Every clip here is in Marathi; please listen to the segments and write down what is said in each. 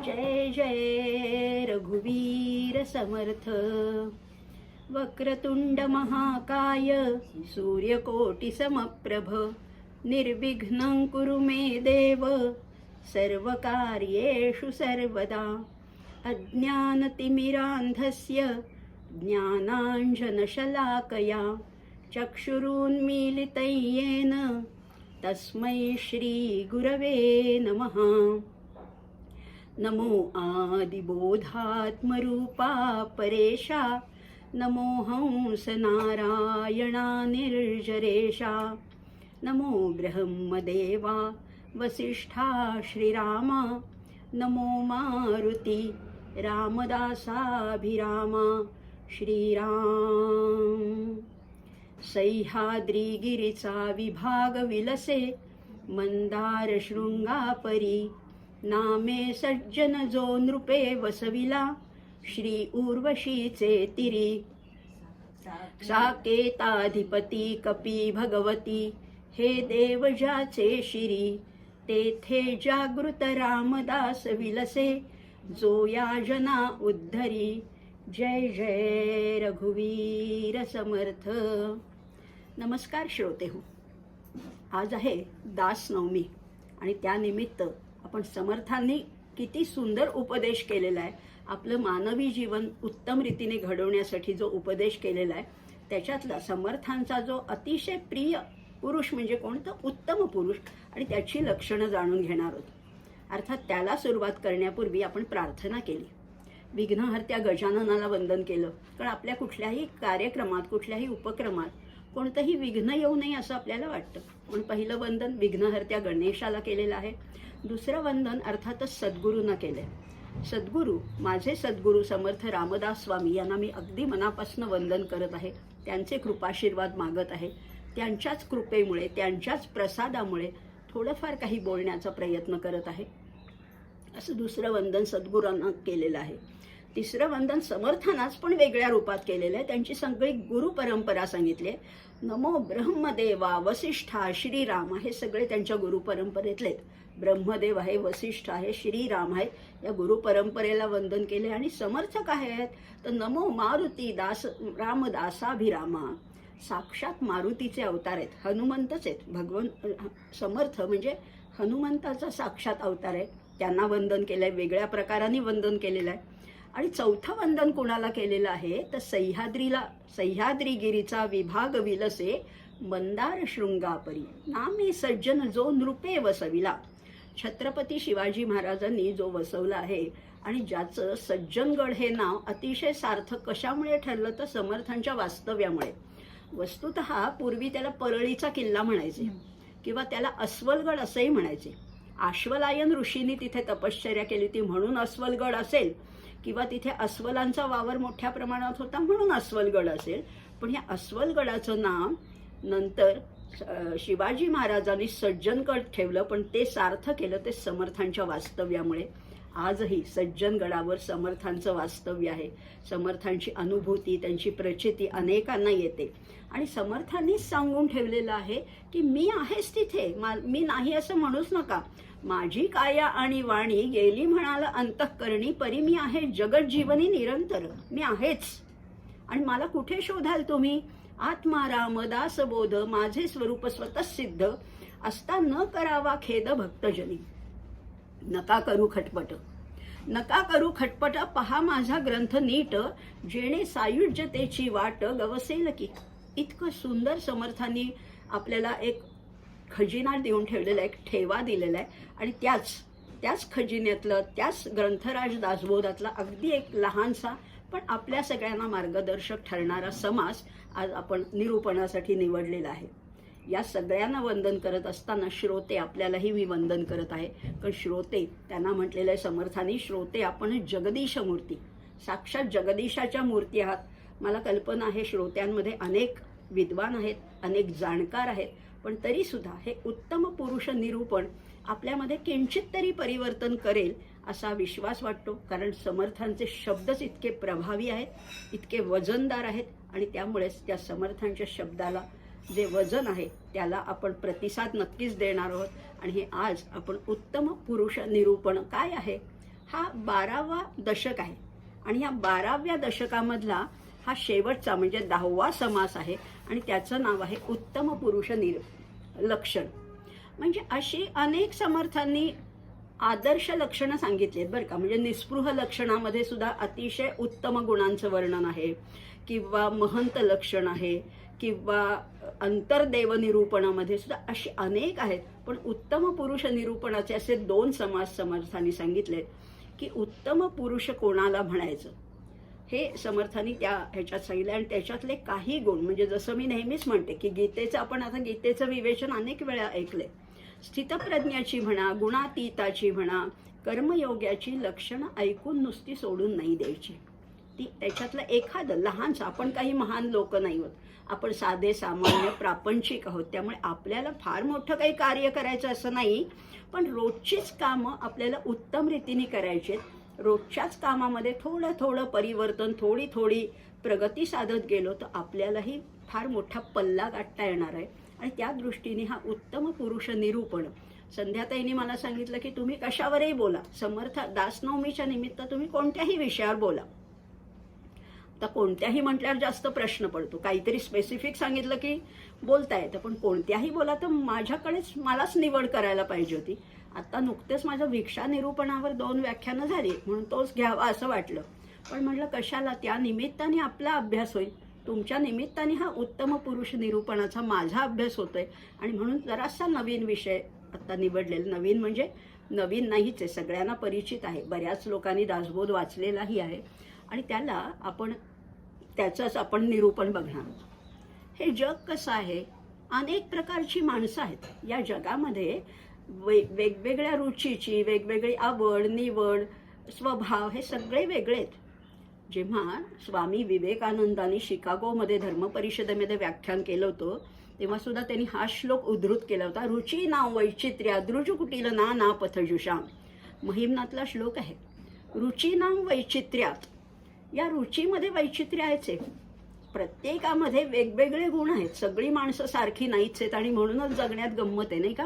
जय जय रघुवीर समर्थ. वक्रतुंड महाकाय सूर्यकोटि समप्रभ. निर्विघ्नं कुरु मे देव सर्वकार्येषु सर्वदा. अज्ञानतिमिरान्धस्य ज्ञानाञ्जनशलाकया चक्षुरुन्मीलितं येन तस्मै श्रीगुरवे नमः. नमो आदिबोधात्मरूपा परेशा. नमो हंसनारायणा निर्जरेशा. नमो ब्रह्मदेवा वसिष्ठा श्रीरामा. नमो मारुती रामदासाभिरामा. श्रीराम. सह्याद्रिगिरिचा विभाग विलसे मंदार शृंगापरी. नामे सज्जन जो नृपे वसविला श्री उर्वशीचे तिरी. साकेताधिपती कपी भगवती हे देव ज्याचे शिरी. तेथे जागृत रामदास विलसे जो या जना उद्धरी. जय जय रघुवीर समर्थ. नमस्कार श्रोते हो. आज आहे दास नवमी आणि त्यानिमित्त आपण समर्थांनी किती सुंदर उपदेश केलेला आहे. आपलं मानवी जीवन उत्तम रीतीने घडवण्यासाठी जो उपदेश केलेला आहे त्याच्यातला समर्थांचा जो अतिशय प्रिय पुरुष म्हणजे कोणतं उत्तम पुरुष आणि त्याची लक्षणं जाणून घेणार आहोत. अर्थात त्याला सुरुवात करण्यापूर्वी आपण प्रार्थना केली. विघ्नहर्त्या गजाननाला वंदन केलं. कारण आपल्या कुठल्याही कार्यक्रमात कुठल्याही उपक्रमात कोणतंही विघ्न येऊ नये असं आपल्याला वाटतं. म्हणून पहिलं वंदन विघ्नहर्त्या गणेशाला केलेलं आहे. दुसरं वंदन अर्थातच सद्गुरूंना केलंय. सद्गुरू माझे सद्गुरू समर्थ रामदास स्वामी यांना मी अगदी मनापासून वंदन करत आहे. त्यांचे कृपाशीर्वाद मागत आहे. त्यांच्याच कृपेमुळे त्यांच्याच प्रसादामुळे थोडंफार काही बोलण्याचा प्रयत्न करत आहे. असं दुसरं वंदन सद्गुरूंना केलेलं आहे. तिसरं वंदन समर्थांनाच पण वेगळ्या रूपात केलेलं आहे. त्यांची सगळी गुरु परंपरा सांगितली आहे. नमो ब्रह्मदेवा वसिष्ठा श्रीराम हे सगळे त्यांच्या गुरु परंपरेतलेत. ब्रह्मदेव आहे, वसिष्ठ आहे, श्रीराम आहे. या गुरु परंपरेला वंदन केले. आणि समर्थ काय आहेत तर नमो मारुती दास रामदासाभिरामा. साक्षात मारुतीचे अवतार आहेत. हनुमंतच आहेत. भगवान समर्थ म्हणजे हनुमंताचा साक्षात अवतार आहे. त्यांना वंदन केलंय. वेगळ्या प्रकाराने वंदन केलेलं आहे. आणि चौथं वंदन कुणाला केलेलं आहे तर सह्याद्रिगिरीचा विभाग विलसे मंदार शृंगापरी. नामे सज्जन जो नृपे वसविला. छत्रपती शिवाजी महाराजांनी जो वसवला आहे आणि ज्याचं सज्जनगड हे नाव अतिशय सार्थक कशामुळे ठरलं तर समर्थांच्या वास्तव्यामुळे. वस्तुतः पूर्वी त्याला परळीचा किल्ला म्हणायचे किंवा त्याला अस्वलगड असंही म्हणायचे. आश्वलायन ऋषींनी तिथे तपश्चर्या केली होती म्हणून अस्वलगड असेल किंवा तिथे अस्वलांचा वावर मोठ्या प्रमाणात होता म्हणून अस्वलगड असेल. पण या अस्वलगडाचं नाव नंतर शिवाजी महाराजांनी सज्जनगड ठेवलं. पण ते सार्थ केलं ते समर्थांच्या वास्तव्यामुळे. आजही सज्जनगडावर समर्थांचं वास्तव्य आहे. समर्थांची अनुभूती त्यांची प्रचिती अनेकांना येते. आणि समर्थांनीच सांगून ठेवलेलं आहे की मी आहेच तिथे. मी नाही असं म्हणूच नका. माझी काया आणि वाणी गेली म्हणाल अंतःकरणी परी मी आहे जगज्जीवनी निरंतर. मी आहेच. आणि मला कुठे शोधाल तुम्ही. आत्मा रामदास बोध माझे स्वरूप स्वतः सिद्ध असता न करावा खेद भक्तजनी. नका करू खटपट. नका करू खटपट पहा माझा ग्रंथ नीट. जेणे सायुज्यतेची वाट गवसेल की. इतकं सुंदर समर्थांनी आपल्याला एक खजिना देऊन ठेवलेला, एक ठेवा दिलेला आहे. आणि त्याच खजिन्यातलं त्याच ग्रंथराज दासबोधातला अगदी एक लहानसा पण आपल्या सगळ्यांना मार्गदर्शक ठरणारा समास आज आपण निरूपणासाठी निवडलेला आहे. या सगळ्यांना वंदन करत असताना श्रोते आपल्यालाही मी वंदन करत आहे. कारण श्रोते त्यांना म्हटलेलं आहे समर्थांनी श्रोते आपण जगदीश मूर्ती साक्षात जगदीशाच्या मूर्ती आहात. मला कल्पना आहे श्रोत्यांमध्ये अनेक विद्वान आहेत, अनेक जाणकार आहेत. पण तरी सुद्धा हे उत्तम पुरुष निरूपण आपल्यामध्ये किंचित तरी परिवर्तन करेल असा विश्वास वाटतो. कारण समर्थांचे शब्दच इतके प्रभावी आहेत, इतके वजनदार आहेत. आणि त्यामुळेच त्या समर्थांच्या शब्दाला जे वजन आहे त्याला आपण प्रतिसाद नक्कीच देणार आहोत. आणि हे आज आपण उत्तम पुरुष निरूपण काय आहे हा 12वा दशक आहे आणि ह्या 12व्या दशकामधला हा शेवटचा म्हणजे 10वा समास आहे आणि त्याचं नाव आहे उत्तम पुरुष लक्षण. म्हणजे अशी अनेक समर्थांनी आदर्श लक्षणं सांगितलीत बरं का. म्हणजे निस्पृह लक्षणामध्ये सुद्धा अतिशय उत्तम गुणांचं वर्णन आहे, किंवा महंत लक्षण आहे, किंवा अंतर्देव निरूपणामध्ये सुद्धा अशी अनेक आहेत. पण उत्तम पुरुष निरूपणाचे असे 2 समास समर्थांनी सांगितलेत की उत्तम पुरुष कोणाला म्हणायचं हे समर्थांनी त्या ह्याच्यात सांगितलं. आणि त्याच्यातले काही गुण म्हणजे जसं मी नेहमीच म्हणते की गीतेचं आपण आता गीतेचं विवेचन अनेक वेळा ऐकले. स्थितप्रज्ञाची म्हणा, गुणातीताची म्हणा, कर्मयोग्याची लक्षणं ऐकून नुसती सोडून नाही द्यायची. ती त्याच्यातलं एखादं लहानचं, आपण काही महान लोक नाही आहोत, आपण साधे सामान्य प्रापंचिक आहोत, त्यामुळे आपल्याला फार मोठं काही कार्य करायचं असं नाही. पण रोजचीच कामं आपल्याला उत्तम रीतीने करायची आहेत. रोजच्याच कामामध्ये थोडं थोडं परिवर्तन, थोडी थोडी प्रगती साधत गेलो तर आपल्यालाही फार मोठा पल्ला गाठता येणार आहे. आणि त्या दृष्टीने हा उत्तम पुरुष निरूपण, संध्याताईंनी मला सांगितलं की तुम्ही कशावरही बोला, समर्थ दासनवमीच्या निमित्त तुम्ही कोणत्याही विषयावर बोला. तर कोणत्याही म्हटल्यावर जास्त प्रश्न पडतो, काहीतरी स्पेसिफिक सांगितलं की बोलता येतं, पण कोणत्याही बोला तर माझ्याकडेच मलाच निवड करायला पाहिजे होती. आता नुकतेच माझं भिक्षा निरूपणावर 2 व्याख्यानं झाली म्हणून तोच घ्यावा असं वाटलं. पण म्हटलं कशाला, त्या निमित्ताने आपला अभ्यास होईल. तुमच्या निमित्ताने हा उत्तम पुरुष निरूपणाचा माझा अभ्यास होतोय आणि म्हणून जरासा नवीन विषय आता निवडलेला. नवीन म्हणजे नवीन नाहीच आहे, सगळ्यांना परिचित आहे, बऱ्याच लोकांनी दासबोध वाचलेलाही आहे आणि त्याचंच आपण निरूपण बघणार. हे जग कसं आहे, अनेक प्रकारची माणसं आहेत या जगामध्ये. वेगवेगळ्या रुचीची, वेगवेगळी आवड निवड, स्वभाव हे सगळे वेगळे आहेत. जेव्हा स्वामी विवेकानंदांनी शिकागोमध्ये धर्मपरिषदेमध्ये व्याख्यान केलं होतं तेव्हा सुद्धा त्यांनी हा श्लोक उद्धृत केला होता. रुची नाव वैचित्र्या द्रुज कुटील ना ना पथजुषाम. महिमनातला श्लोक आहे. रुची नाम वैचित्र्यात, या रुचीमध्ये वैचित्र्य आहेच. प्रत्येकामध्ये वेगवेगळे गुण आहेत. सगळी माणसं सारखी नाहीच आहेत आणि म्हणूनच जगण्यात गंमत आहे नाही का.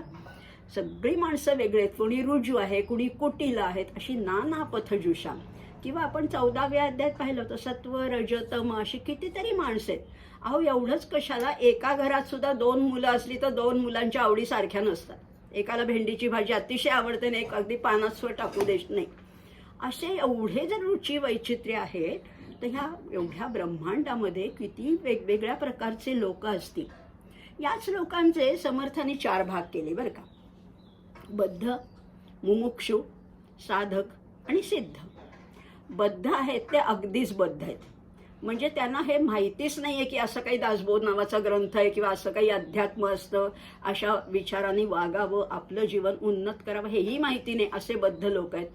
सगळी माणसं वेगळे आहेत, कुणी रुजू आहे, कुणी कुटील आहेत, अशी नाना पथजुषाम. किंवा आपण 14व्या अध्यायात पाहिलं होतं सत्व रज तम अशी कितीतरी माणसं आहेत. अहो एवढंच कशाला, एका घरात सुद्धा 2 मुलं असली तर 2 मुलांच्या आवडी सारख्या नसतात. एकाला भेंडीची भाजी अतिशय आवडते आणि एक अगदी पानात टाकू देत नाही. असे एवढे जर रुची वैचित्र्य आहेत तर ह्या एवढ्या ब्रह्मांडामध्ये किती वेगवेगळ्या प्रकारचे लोक असतील. याच लोकांचे समर्थांनी 4 भाग केले बरं का. बद्ध, मुमुक्षु, साधक आणि सिद्ध. बद्ध आहेत ते अगदीच बद्ध आहेत, म्हणजे त्यांना हे माहितीच नाहीये की असं काही दासबोध नावाचा ग्रंथ आहे किंवा असं काही अध्यात्म असतं, अशा विचारांनी वागावं, आपलं जीवन उन्नत करावं हेही माहिती नाही, असे बद्ध लोक आहेत.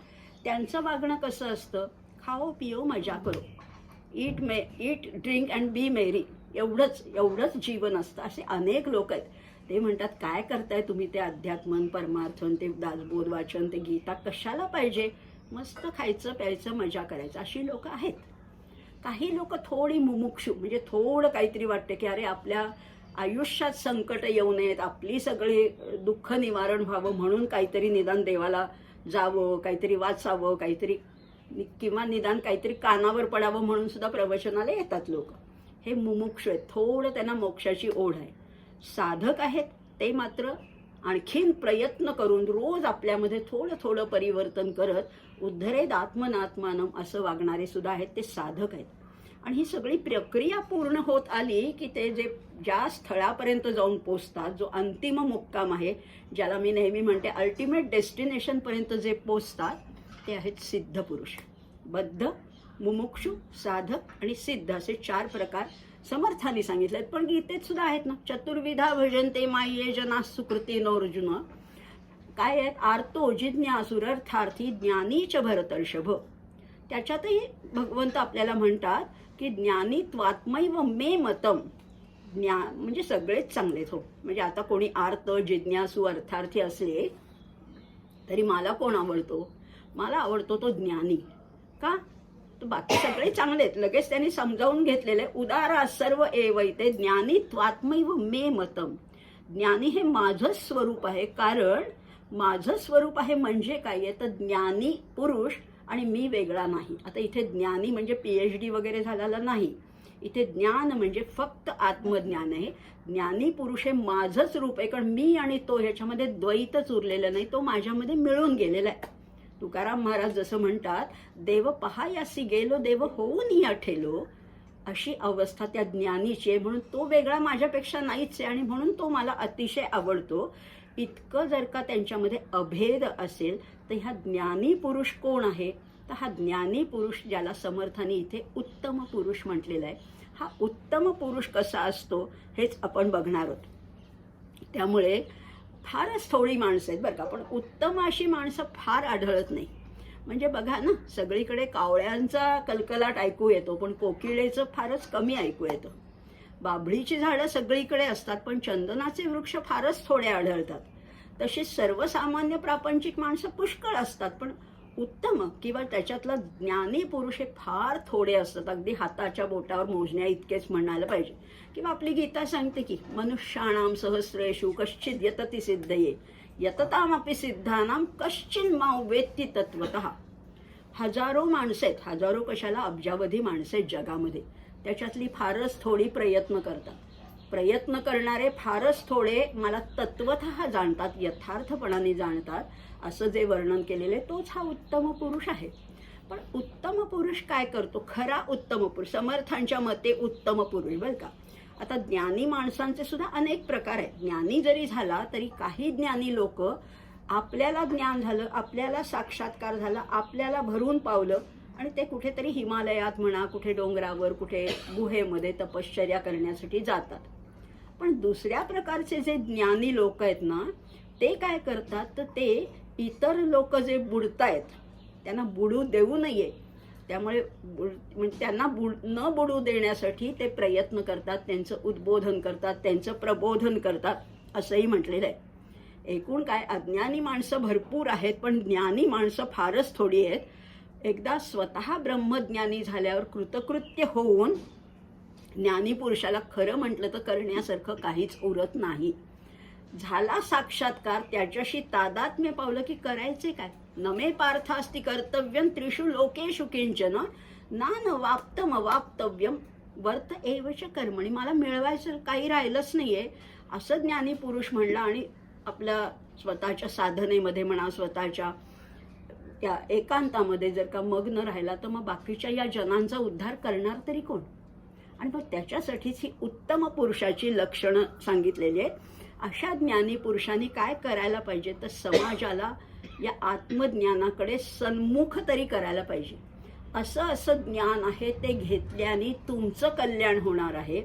त्यांचं वागणं कसं असतं, खाओ पिओ मजा करो, ईट ड्रिंक अँड बी मेरी, एवढंच जीवन असतं. असे अनेक लोक आहेत. ते म्हणतात काय करताय तुम्ही ते अध्यात्मन परमार्थन, ते दासबोध वाचन, ते गीता कशाला पाहिजे, मस्त खायचं प्यायचं मजा करायचं, अशी लोक आहेत. काही लोक थोडी मुमुक्षु, म्हणजे थोडं काहीतरी वाटते की अरे आपल्या आयुष्यात संकट येऊ नयेत, आपली सगळी दुःख निवारण व्हावं म्हणून काहीतरी निदान देवाला जावं, काहीतरी वाचावं, काहीतरी किंवा निदान काहीतरी कानावर पडावं म्हणून सुद्धा प्रवचनाला येतात लोक. हे मुमुक्षु आहेत, थोडं त्यांना मोक्षाची ओढ आहे. साधक आहेत ते मात्र आणखीन प्रयत्न करून रोज आपल्यामध्ये थोडं थोडं परिवर्तन करत उद्धरेद आत्मनात्मानम असं वागणारे सुद्धा आहेत, ते साधक आहेत. आणि ही सगळी प्रक्रिया पूर्ण होत आली की ते जे ज्या स्थळापर्यंत जाऊन पोचतात, जो अंतिम मुक्काम आहे, ज्याला मी नेहमी म्हणते अल्टिमेट डेस्टिनेशनपर्यंत जे पोचतात, ते आहेत सिद्ध पुरुष. बद्ध, मुमुक्षु, साधक आणि सिद्ध असे 4 प्रकार समर्थांनी सांगितलेत. पण गीतेत सुद्धा आहेत ना. चतुर्विधा भजन्ते माये जना सुकृतीनो अर्जुन. काय आहेत, आर्तो जिज्ञासुरर्थार्थी ज्ञानीच भरतर्षभ. त्याच्यातही भगवंत आपल्याला म्हणतात की ज्ञानी त्वात्मैव मे मतम. म्हणजे सगळेच चांगलेच हो. म्हणजे आता कोणी आर्त जिज्ञासू अर्थार्थी असले तरी मला कोण आवडतो, मला आवडतो तो ज्ञानी. का, तर बाकी सगळे चांगले आहेत. लगेच त्यांनी समजावून घेतलेले, उदारा सर्व एवैते ज्ञानी त्वात्मैव मे मतम. ज्ञानी हे माझं स्वरूप आहे. कारण माझं स्वरूप आहे म्हणजे काय आहे तर ज्ञानी पुरुष आणि मी वेगळा नाही. आता इथे ज्ञानी म्हणजे PhD वगैरे झालेला नाही. इथे ज्ञान म्हणजे फक्त आत्मज्ञान आहे. ज्ञानी पुरुष हे माझंच रूप आहे, कारण मी आणि तो ह्याच्यामध्ये द्वैतच उरलेलं नाही, तो माझ्यामध्ये मिळून गेलेला आहे. तुकाराम महाराज जसं म्हणतात, देव पहायासी गेलो देव होऊन या ठेलो, अशी अवस्था त्या ज्ञानीची आहे. म्हणून तो वेगळा माझ्यापेक्षा नाहीच आहे आणि म्हणून तो मला अतिशय आवडतो. इतकं जर का त्यांच्यामध्ये अभेद असेल तर ह्या ज्ञानी पुरुष कोण आहे? तर हा ज्ञानी पुरुष ज्याला समर्थांनी इथे उत्तम पुरुष म्हटलेला आहे. हा उत्तम पुरुष कसा असतो हेच आपण बघणार आहोत. त्यामुळे फारच थोडी माणसं आहेत बरं का, पण उत्तम अशी माणसं फार आढळत नाही. म्हणजे बघा ना, सगळीकडे कावळ्यांचा कलकलाट ऐकू येतो, पण कोकिळेचं फारच कमी ऐकू येतं. बाभळीची झाडं सगळीकडे असतात, पण चंदनाचे वृक्ष फारच थोडे आढळतात. तशी सर्वसामान्य प्रापंचिक माणसं पुष्कळ असतात, पण उत्तम किंवा त्याच्यातला ज्ञानी पुरुष हे फार थोडे असतात. अगदी हाताच्या बोटावर मोजण्या इतकेच म्हणायला पाहिजे. किंवा आपली गीता सांगते की मनुष्याणाम सहस्रेषु कश्चिद यतति सिद्धये यततामपि सिद्धानाम कश्चिन मां वेत्ति तत्वतः. हजारो माणसं आहेत, हजारो कशाला अब्जावधी माणसं आहेत जगामध्ये. त्याच्यातली फारच थोडी प्रयत्न करतात. प्रयत्न करणारे फारच थोडे मला तत्वतः जाणतात, यथार्थपणाने जाणतात, असं जे वर्णन केलेलं आहे तोच हा उत्तम पुरुष आहे. पण उत्तम पुरुष काय करतो? खरा उत्तम पुरुष समर्थांच्या मते उत्तम पुरुष बरं का. आता ज्ञानी माणसांचे सुद्धा अनेक प्रकार आहेत. ज्ञानी जरी झाला तरी काही ज्ञानी लोक आपल्याला ज्ञान झालं, आपल्याला साक्षात्कार झाला, आपल्याला भरून पावलं आणि ते कुठेतरी हिमालयात म्हणा, कुठे डोंगरावर, कुठे गुहेमध्ये तपश्चर्या करण्यासाठी जातात. पण दुसऱ्या प्रकारचे जे ज्ञानी लोक आहेत ना, ते काय करतात तर ते इतर लोक जे बुडतायत त्यांना बुडू देऊ नये, त्यामुळे म्हणजे त्यांना न बुडू देण्यासाठी ते प्रयत्न करतात, त्यांचं उद्बोधन करतात, त्यांचं प्रबोधन करतात, असंही म्हटलेलं आहे. एकूण काय, अज्ञानी माणसं भरपूर आहेत, पण ज्ञानी माणसं फारच थोडी आहेत. एकदा स्वतः ब्रह्मज्ञानी झाल्यावर कृतकृत्य होऊन ज्ञानी पुरुषाला खरं म्हटलं तर करण्यासारखं काहीच उरत नाही. झाला साक्षात्कार, त्याच्याशी तादात्म्य पावलं की करायचे काय? नमे पार्थास्ति कर्तव्यं त्रिषु लोकेषु किंचन नान वाप्तम वाप्तव्यम वर्त एवच कर्मणी. मला मिळवायचं काही राहिलंच नाहीये असं ज्ञानी पुरुष म्हणला आणि आपल्या स्वतःच्या साधनेमध्ये म्हणा, स्वतःच्या त्या एकांतामध्ये जर का मग्न राहिला तर मग बाकीच्या या जनांचा उद्धार करणार तरी कोण? आणि मग त्याच्यासाठीच ही उत्तम पुरुषाची लक्षणं सांगितलेली आहेत. अशा ज्ञानी पुरुषांनी काय करायला पाहिजे तर समाजाला या आत्मज्ञानाकडे सन्मुख तरी करायला पाहिजे. असं ज्ञान आहे ते घेतल्याने तुमचं कल्याण होणार आहे.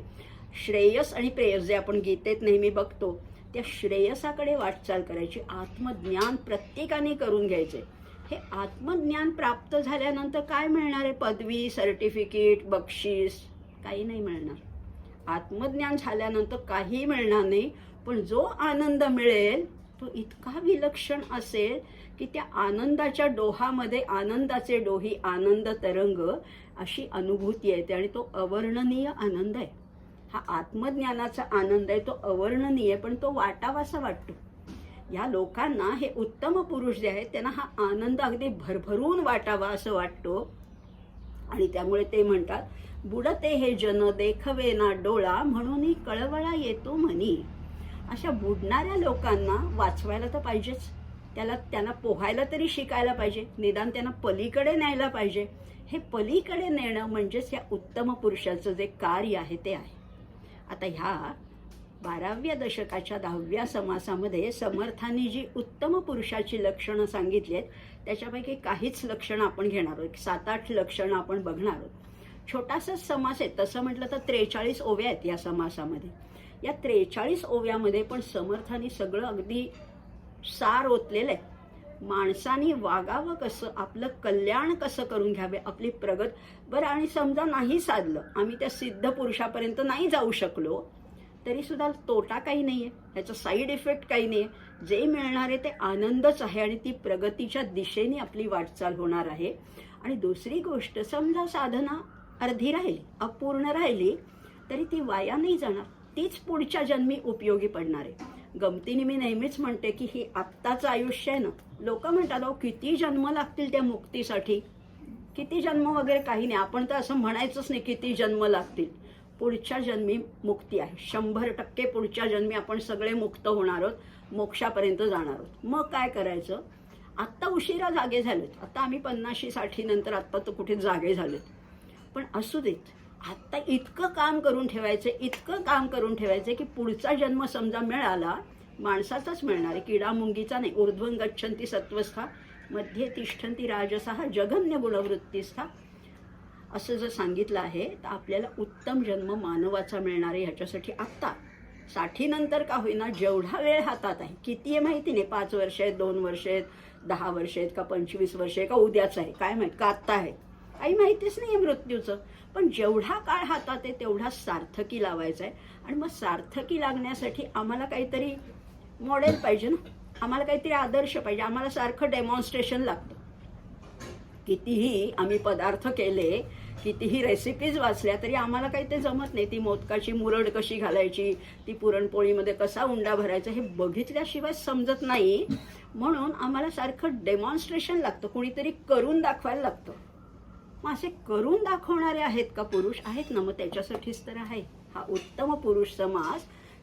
श्रेयस आणि प्रेयस जे आपण गीतेत नेहमी बघतो त्या श्रेयसाकडे वाटचाल करायची. आत्मज्ञान प्रत्येकाने करून घ्यायचे. हे आत्मज्ञान प्राप्त झाल्यानंतर काय मिळणार आहे? पदवी, सर्टिफिकेट, बक्षीस काही नाही मिळणार. आत्मज्ञान झाल्यानंतर काही मिळणार नाही, पण जो आनंद मिळेल तो इतका विलक्षण असेल की त्या आनंदाच्या डोहामध्ये आनंदाचे डोही आनंद तरंग अशी अनुभूती येते आणि तो अवर्णनीय आनंद आहे. हा आत्मज्ञानाचा आनंद आहे, तो अवर्णनीय, पण तो वाटावासा वाटतो. या लोकांना हे उत्तम पुरुष जे आहेत त्यांना हा आनंद अगदी भरभरून वाटावा असं वाटतो आणि त्यामुळे ते म्हणतात, बुडते हे जन देखवे ना डोळा म्हणून कळवळा येतो मनी. अशा बुडणाऱ्या लोकांना वाचवायला तर पाहिजेच, त्यांना पोहायला तरी शिकायला पाहिजे, निदान त्यांना पलीकडे न्यायला पाहिजे. हे पलीकडे नेणं म्हणजेच या उत्तम पुरुषाचं जे कार्य आहे ते आहे. आता ह्या 12व्या दशकाच्या 10व्या समासामध्ये समर्थांनी जी उत्तम पुरुषाची लक्षणं सांगितली आहेत त्याच्यापैकी काहीच लक्षणं आपण घेणार आहोत. 7-8 लक्षणं आपण बघणार आहोत. छोटासाच समास आहे, तसं म्हटलं तर 43 ओव्या आहेत या समासामध्ये. या 43 ओव्यामध्ये पण समर्थांनी सगळं अगदी सार ओतलेलं आहे. माणसानी वागावं कसं, आपलं कल्याण कसं करून घ्यावे, आपली बरं आणि समजा नाही साधलं, आम्ही त्या सिद्ध पुरुषापर्यंत नाही जाऊ शकलो तरी सुद्धा तोटा काही नाहीये, याचा साईड इफेक्ट काही नाहीये. जे मिळणार आहे ते आनंदच आहे आणि ती प्रगतीच्या दिशेने आपली वाटचाल होणार आहे. आणि दुसरी गोष्ट, समजा साधना अर्धी राहिली, अपूर्ण राहिली तरी ती वाया नाही जाणार, तीच पुढच्या जन्मी उपयोगी पडणार आहे. गमतीने मी नेहमीच म्हणते की ही आत्ताचं आयुष्य आहे ना, लोक म्हणतात अहो किती जन्म लागतील त्या मुक्तीसाठी, किती जन्म वगैरे काही नाही. आपण तर असं म्हणायचंच नाही किती जन्म लागतील. पुढच्या जन्मी मुक्ती आहे 100%. पुढच्या जन्मी आपण सगळे मुक्त होणार आहोत, मोक्षापर्यंत जाणार आहोत. मग काय करायचं? आत्ता उशिरा जागे झालेत, आता आम्ही 50-60 नंतर आत्ता तर कुठे जागे झालेत, पण असू देत. आत्ता इतकं काम करून ठेवायचं, इतकं काम करून ठेवायचं की पुढचा जन्म समजा मिळाला, माणसाचाच मिळणार आहे, किडा मुंगीचा नाही. ऊर्ध्वं गच्छन्ति सत्वस्था मध्ये तिष्ठन्ति राजसः जघन्य गुणवृत्तीस्था असं जर सांगितलं आहे, तर आपल्याला उत्तम जन्म मानवाचा मिळणार आहे. ह्याच्यासाठी आत्ता 60 नंतर का होईना जेवढा वेळ हातात आहे, किती आहे माहिती नाही, 5 वर्ष आहेत, 2 वर्ष आहेत, 10 वर्ष आहेत का 25 वर्ष आहे का उद्याच आहे काय माहित का आत्ता आहे, काही माहितीच नाही आहे मृत्यूचं. पण जेवढा काळ हातात आहे तेवढा सार्थकी लावायचा आहे. आणि मग सार्थकी लागण्यासाठी आम्हाला काहीतरी मॉडेल पाहिजे ना, आम्हाला काहीतरी आदर्श पाहिजे. आम्हाला सारखं डेमॉन्स्ट्रेशन लागतं. कितीही आम्ही पदार्थ केले, कितीही रेसिपीज वाचल्या तरी आम्हाला काही ते जमत नाही. ती मोदकाची मुरड कशी घालायची, ती पुरणपोळीमध्ये कसा उंडा भरायचा हे बघितल्याशिवाय समजत नाही. म्हणून आम्हाला सारखं डेमॉन्स्ट्रेशन लागतं, कुणीतरी करून दाखवायला लागतं. मग असे करून दाखवणारे आहेत का पुरुष? आहेत ना, मग त्याच्यासाठीच तर आहे हा उत्तम पुरुष समाज.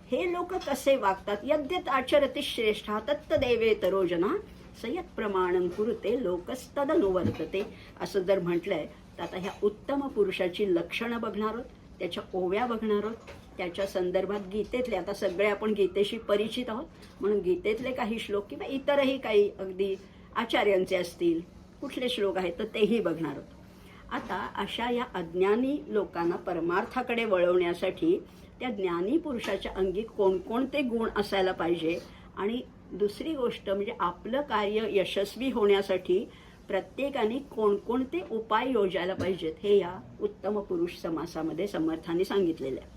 हे लोक कसे वागतात? यद्यत आचरति श्रेष्ठ तत्तदेवे तरोजना सयत प्रमाणं कुरुते लोकस्तदनुवर्तते असं जर म्हटलंय, तर आता ह्या उत्तम पुरुषाची लक्षणं बघणार आहोत, त्याच्या ओव्या बघणार आहोत. त्याच्या संदर्भात गीतेतले, आता सगळे आपण गीतेशी परिचित आहोत म्हणून गीतेतले काही श्लोक किंवा इतरही काही अगदी आचार्यांचे असतील कुठले श्लोक आहेत तर तेही बघणार आहोत. आता अशा या अज्ञानी लोकांना परमार्थाकडे वळवण्यासाठी त्या ज्ञानी पुरुषाच्या अंगी कोणकोणते गुण असायला पाहिजे, आणि दुसरी गोष्ट म्हणजे आपलं कार्य यशस्वी होण्यासाठी प्रत्येकाने कोणकोणते उपाय योजायला पाहिजेत हे या उत्तम पुरुष समासामध्ये समर्थाने सांगितलेलं आहे.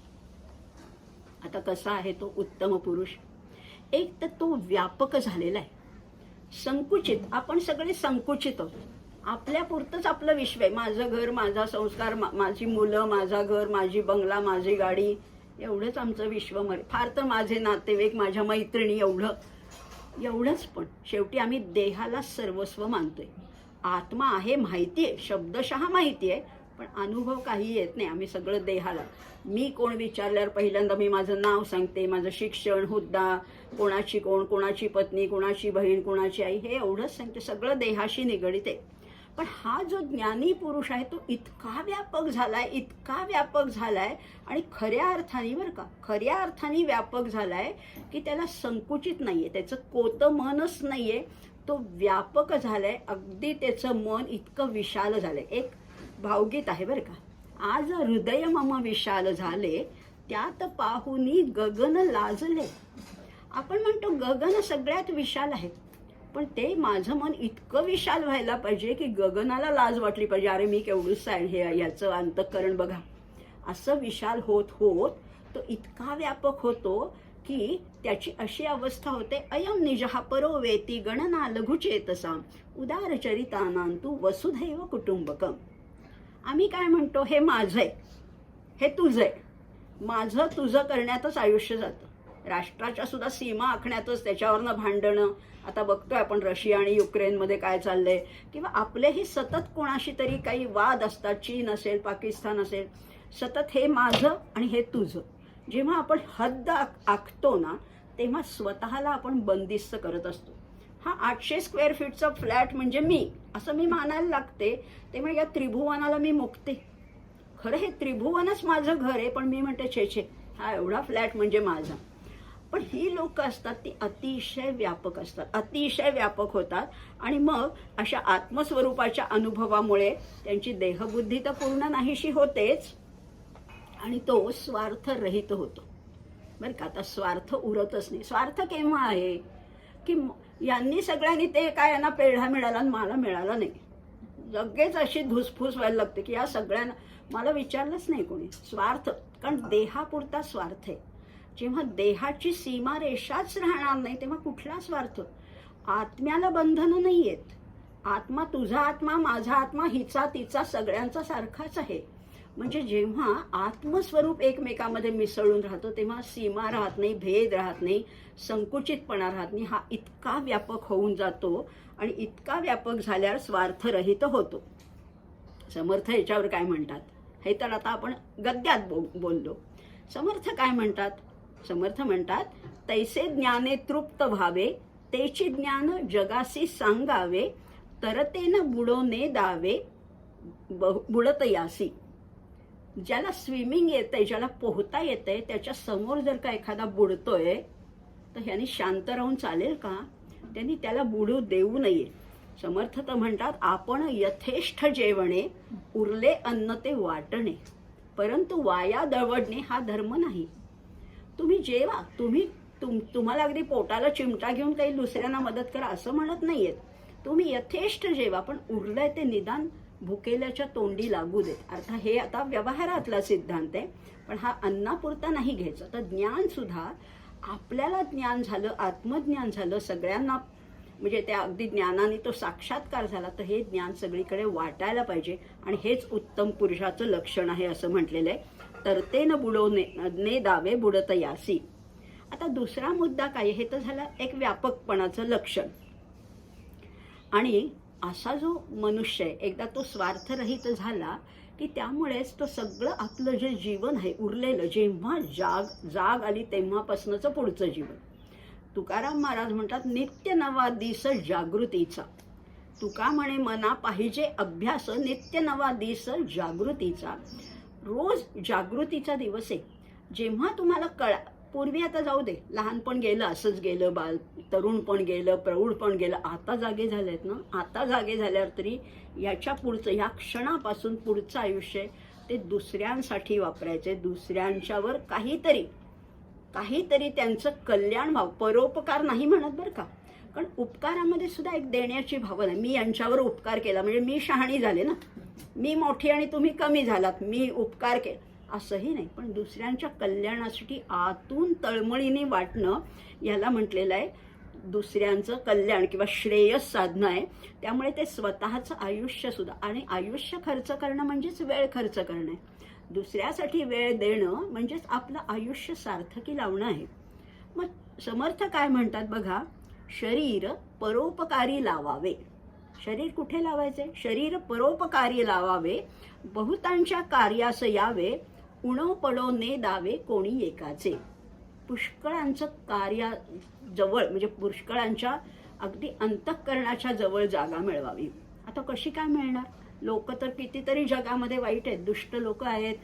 आता कसा आहे तो उत्तम पुरुष? एक तर तो व्यापक झालेला आहे, संकुचित. आपण सगळे संकुचित आहोत, आपल्यापुरतंच आपलं विश्व आहे. माझं घर, माझा संस्कार, माझी मुलं, माझा घर, माझी बंगला, माझी गाडी, एवढंच आमचं विश्व. फार तर माझे नातेवाईक, माझ्या मैत्रिणी, एवढंच. पण शेवटी आम्ही देहाला सर्वस्व मानतोय. आत्मा आहे माहिती आहे, शब्दशः माहिती आहे, पण अनुभव काही येत नाही. आम्ही सगळं देहाला. मी कोण विचारल्यावर पहिल्यांदा मी माझं नाव सांगते, माझं शिक्षण, हुद्दा, कोणाची कोण, कोणाची पत्नी, कोणाची बहीण, कोणाची आई, हे एवढंच सांगते. सगळं देहाशी निगडित आहे. पण हा जो ज्ञानी पुरुष आहे तो इतका व्यापक झालाय, इतका व्यापक झालाय, आणि खऱ्या अर्थाने बरं का, खऱ्या अर्थाने व्यापक झालाय की त्याला संकुचित नाहीये, त्याचं कोतं मनच नाहीये, तो व्यापक झालाय. अगदी त्याचं मन इतकं विशाल झालंय. एक भावगीत आहे बरं का, आज हृदय मम विशाल झाले, त्यात पाहुनी गगन लाजले. आपण म्हणतो गगन सगळ्यात विशाल आहे, पण ते माझं मन इतकं विशाल व्हायला पाहिजे की गगनाला लाज वाटली पाहिजे, अरे मी केवढंच आहे, हे याचं अंतःकरण बघा. असं विशाल होत होत तो इतका व्यापक होतो की त्याची अशी अवस्था होते, अयम निजहा परो वेती गणना लघुचेतसा उदारचरितानांतु वसुधैव कुटुंबकम. आम्ही काय म्हणतो, हे माझं आहे, हे तुझं आहे, माझं तुझं करण्यातच आयुष्य जातं. राष्ट्राच्या सुद्धा सीमा आखण्यातच त्याच्यावरनं भांडणं. आता बघतोय आपण रशिया आणि युक्रेनमध्ये काय चाललंय, किंवा आपलेही सतत कोणाशी तरी काही वाद असतात. चीन असेल, पाकिस्तान असेल, सतत हे माझं आणि हे तुझं. जेव्हा आपण हद्द आखतो ना, तेव्हा स्वतःला आपण बंदिस्त करत असतो. हा 800 स्क्वेअर फीटचा फ्लॅट म्हणजे मी, असं मी मानायला लागते, तेव्हा या त्रिभुवनाला मी मुकते. खरं हे त्रिभुवनच माझं घर आहे, पण मी म्हणते छे हा एवढा फ्लॅट म्हणजे माझा. पण ही लोक असतात ती अतिशय व्यापक असतात, अतिशय व्यापक होतात, आणि मग अशा आत्मस्वरूपाच्या अनुभवामुळे त्यांची देहबुद्धी तर पूर्ण नाहीशी होतेच, आणि तो स्वार्थरहित होतो बरं का. आता स्वार्थ उरतच नाही. स्वार्थ केव्हा आहे की यांनी सगळ्यांनी ते काय यांना पेढा मिळाला आणि मला मिळाला नाही, लगेच अशी धुसफूस व्हायला लागते की या सगळ्यांना मला विचारलंच नाही कोणी. स्वार्थ, कारण देहापुरता स्वार्थ आहे. जेव्हा देहाची सीमा रेषाच राहणार नाही तेव्हा कुठला स्वार्थ? आत्म्याला बंधनं नाही आहेत. आत्मा, तुझा आत्मा, माझा आत्मा, हिचा तिचा सगळ्यांचा सारखाच आहे. म्हणजे जेव्हा आत्मस्वरूप एकमेकामध्ये मिसळून राहतो तेव्हा सीमा राहत नाही, भेद राहत नाही, संकुचितपणा राहत नाही. हा इतका व्यापक होऊन जातो आणि इतका व्यापक झाल्यावर स्वार्थरहित होतो. समर्थ याच्यावर काय म्हणतात हे तर आता आपण गद्यात बोललो. समर्थ काय म्हणतात? समर्थ म्हणतात, तैसे ज्ञाने तृप्त व्हावे, तेची ज्ञान जगासी सांगावे, तरतेन बुडोने दावे बुडत यासी. ज्याला स्विमिंग येतंय, ज्याला पोहता येतंय, त्याच्या समोर जर का एखादा बुडतोय तर ह्यानी शांत राहून चालेल का? त्यांनी त्याला बुडू देऊ नये. समर्थ तर म्हणतात, आपण यथेष्ट जेवणे, उरले अन्न ते वाटणे, परंतु वाया दळवडणे हा धर्म नाही. तुम्ही जेवा, तुम्हाला अगदी पोटाला चिमटा घेऊन काही दुसऱ्यांना मदत करा असं म्हणत नाहीयेत. तुम्ही यथेष्ट जेवा, पण उरलंय ते निदान भुकेल्याच्या तोंडी लागू देत. अर्थात हे आता व्यवहारातला सिद्धांत आहे, पण हा अन्नापुरता नाही घ्यायचा. तर ज्ञान सुद्धा आपल्याला ज्ञान झालं, आत्मज्ञान झालं, सगळ्यांना म्हणजे त्या अगदी ज्ञानाने तो साक्षात्कार झाला, तर हे ज्ञान सगळीकडे वाटायला पाहिजे. आणि हेच उत्तम पुरुषाचं लक्षण आहे असं म्हटलेलं आहे. तर ते न बुडवणे दावे बुडत यासी. आता दुसरा मुद्दा काय, हे तर झाला एक व्यापकपणाचं लक्षण. आणि असा जो मनुष्य आहे, एकदा तो स्वार्थरहित झाला की त्यामुळेच तो सगळं आपलं जे जीवन आहे उरलेलं, जेव्हा जाग आली तेव्हापासूनच पुढचं जीवन. तुकाराम महाराज म्हणतात, नित्य नवा दिस जागृतीचा. तुका म्हणे, मना पाहिजे अभ्यास, नित्य नवा दिस जागृतीचा. रोज जागृतीचा दिवस आहे. जेव्हा तुम्हाला पूर्वी आता जाऊ दे, लहानपण गेलं, असंच गेलं, तरुण पण गेलं, प्रौढ पण गेलं, आता जागे झालेत ना. आता जागे झाल्यावर तरी याच्या पुढचं, ह्या क्षणापासून पुढचं आयुष्य ते दुसऱ्यांसाठी वापरायचे. दुसऱ्यांच्यावर काहीतरी त्यांचं कल्याण व्हावं. परोपकार नाही म्हणत बरं का, कारण उपकारामध्ये सुद्धा एक देण्याची भावना आहे. मी यांच्यावर उपकार केला म्हणजे मी शहाणी झाले ना, मी मोठी आणि तुम्ही कमी झालात, मी उपकार केला असंही नाही. पण दुसऱ्यांच्या कल्याणासाठी आतून तळमळीने वाटणं, याला म्हटलेलं आहे दुसऱ्यांचं कल्याण किंवा श्रेयस साधणं आहे. त्यामुळे ते स्वतःचं आयुष्य सुद्धा, आणि आयुष्य खर्च करणं म्हणजेच वेळ खर्च करणं आहे. दुसऱ्यासाठी वेळ देणं म्हणजेच आपलं आयुष्य सार्थकी लावणं आहे. मग समर्थ काय म्हणतात बघा, शरीर परोपकारी लावावे. शरीर कुठे लावायचे? शरीर परोपकारी लावावे, बहुतांच्या कार्यास यावे, उणो पडो ने दावे कोणी एकाचे. पुष्कळांचं कार्याजवळ म्हणजे पुष्कळांच्या अगदी अंतःकरणाच्या जवळ जागा मिळवावी. आता कशी काय मिळणार? लोक तर कितीतरी जगामध्ये वाईट आहेत, दुष्ट लोक आहेत,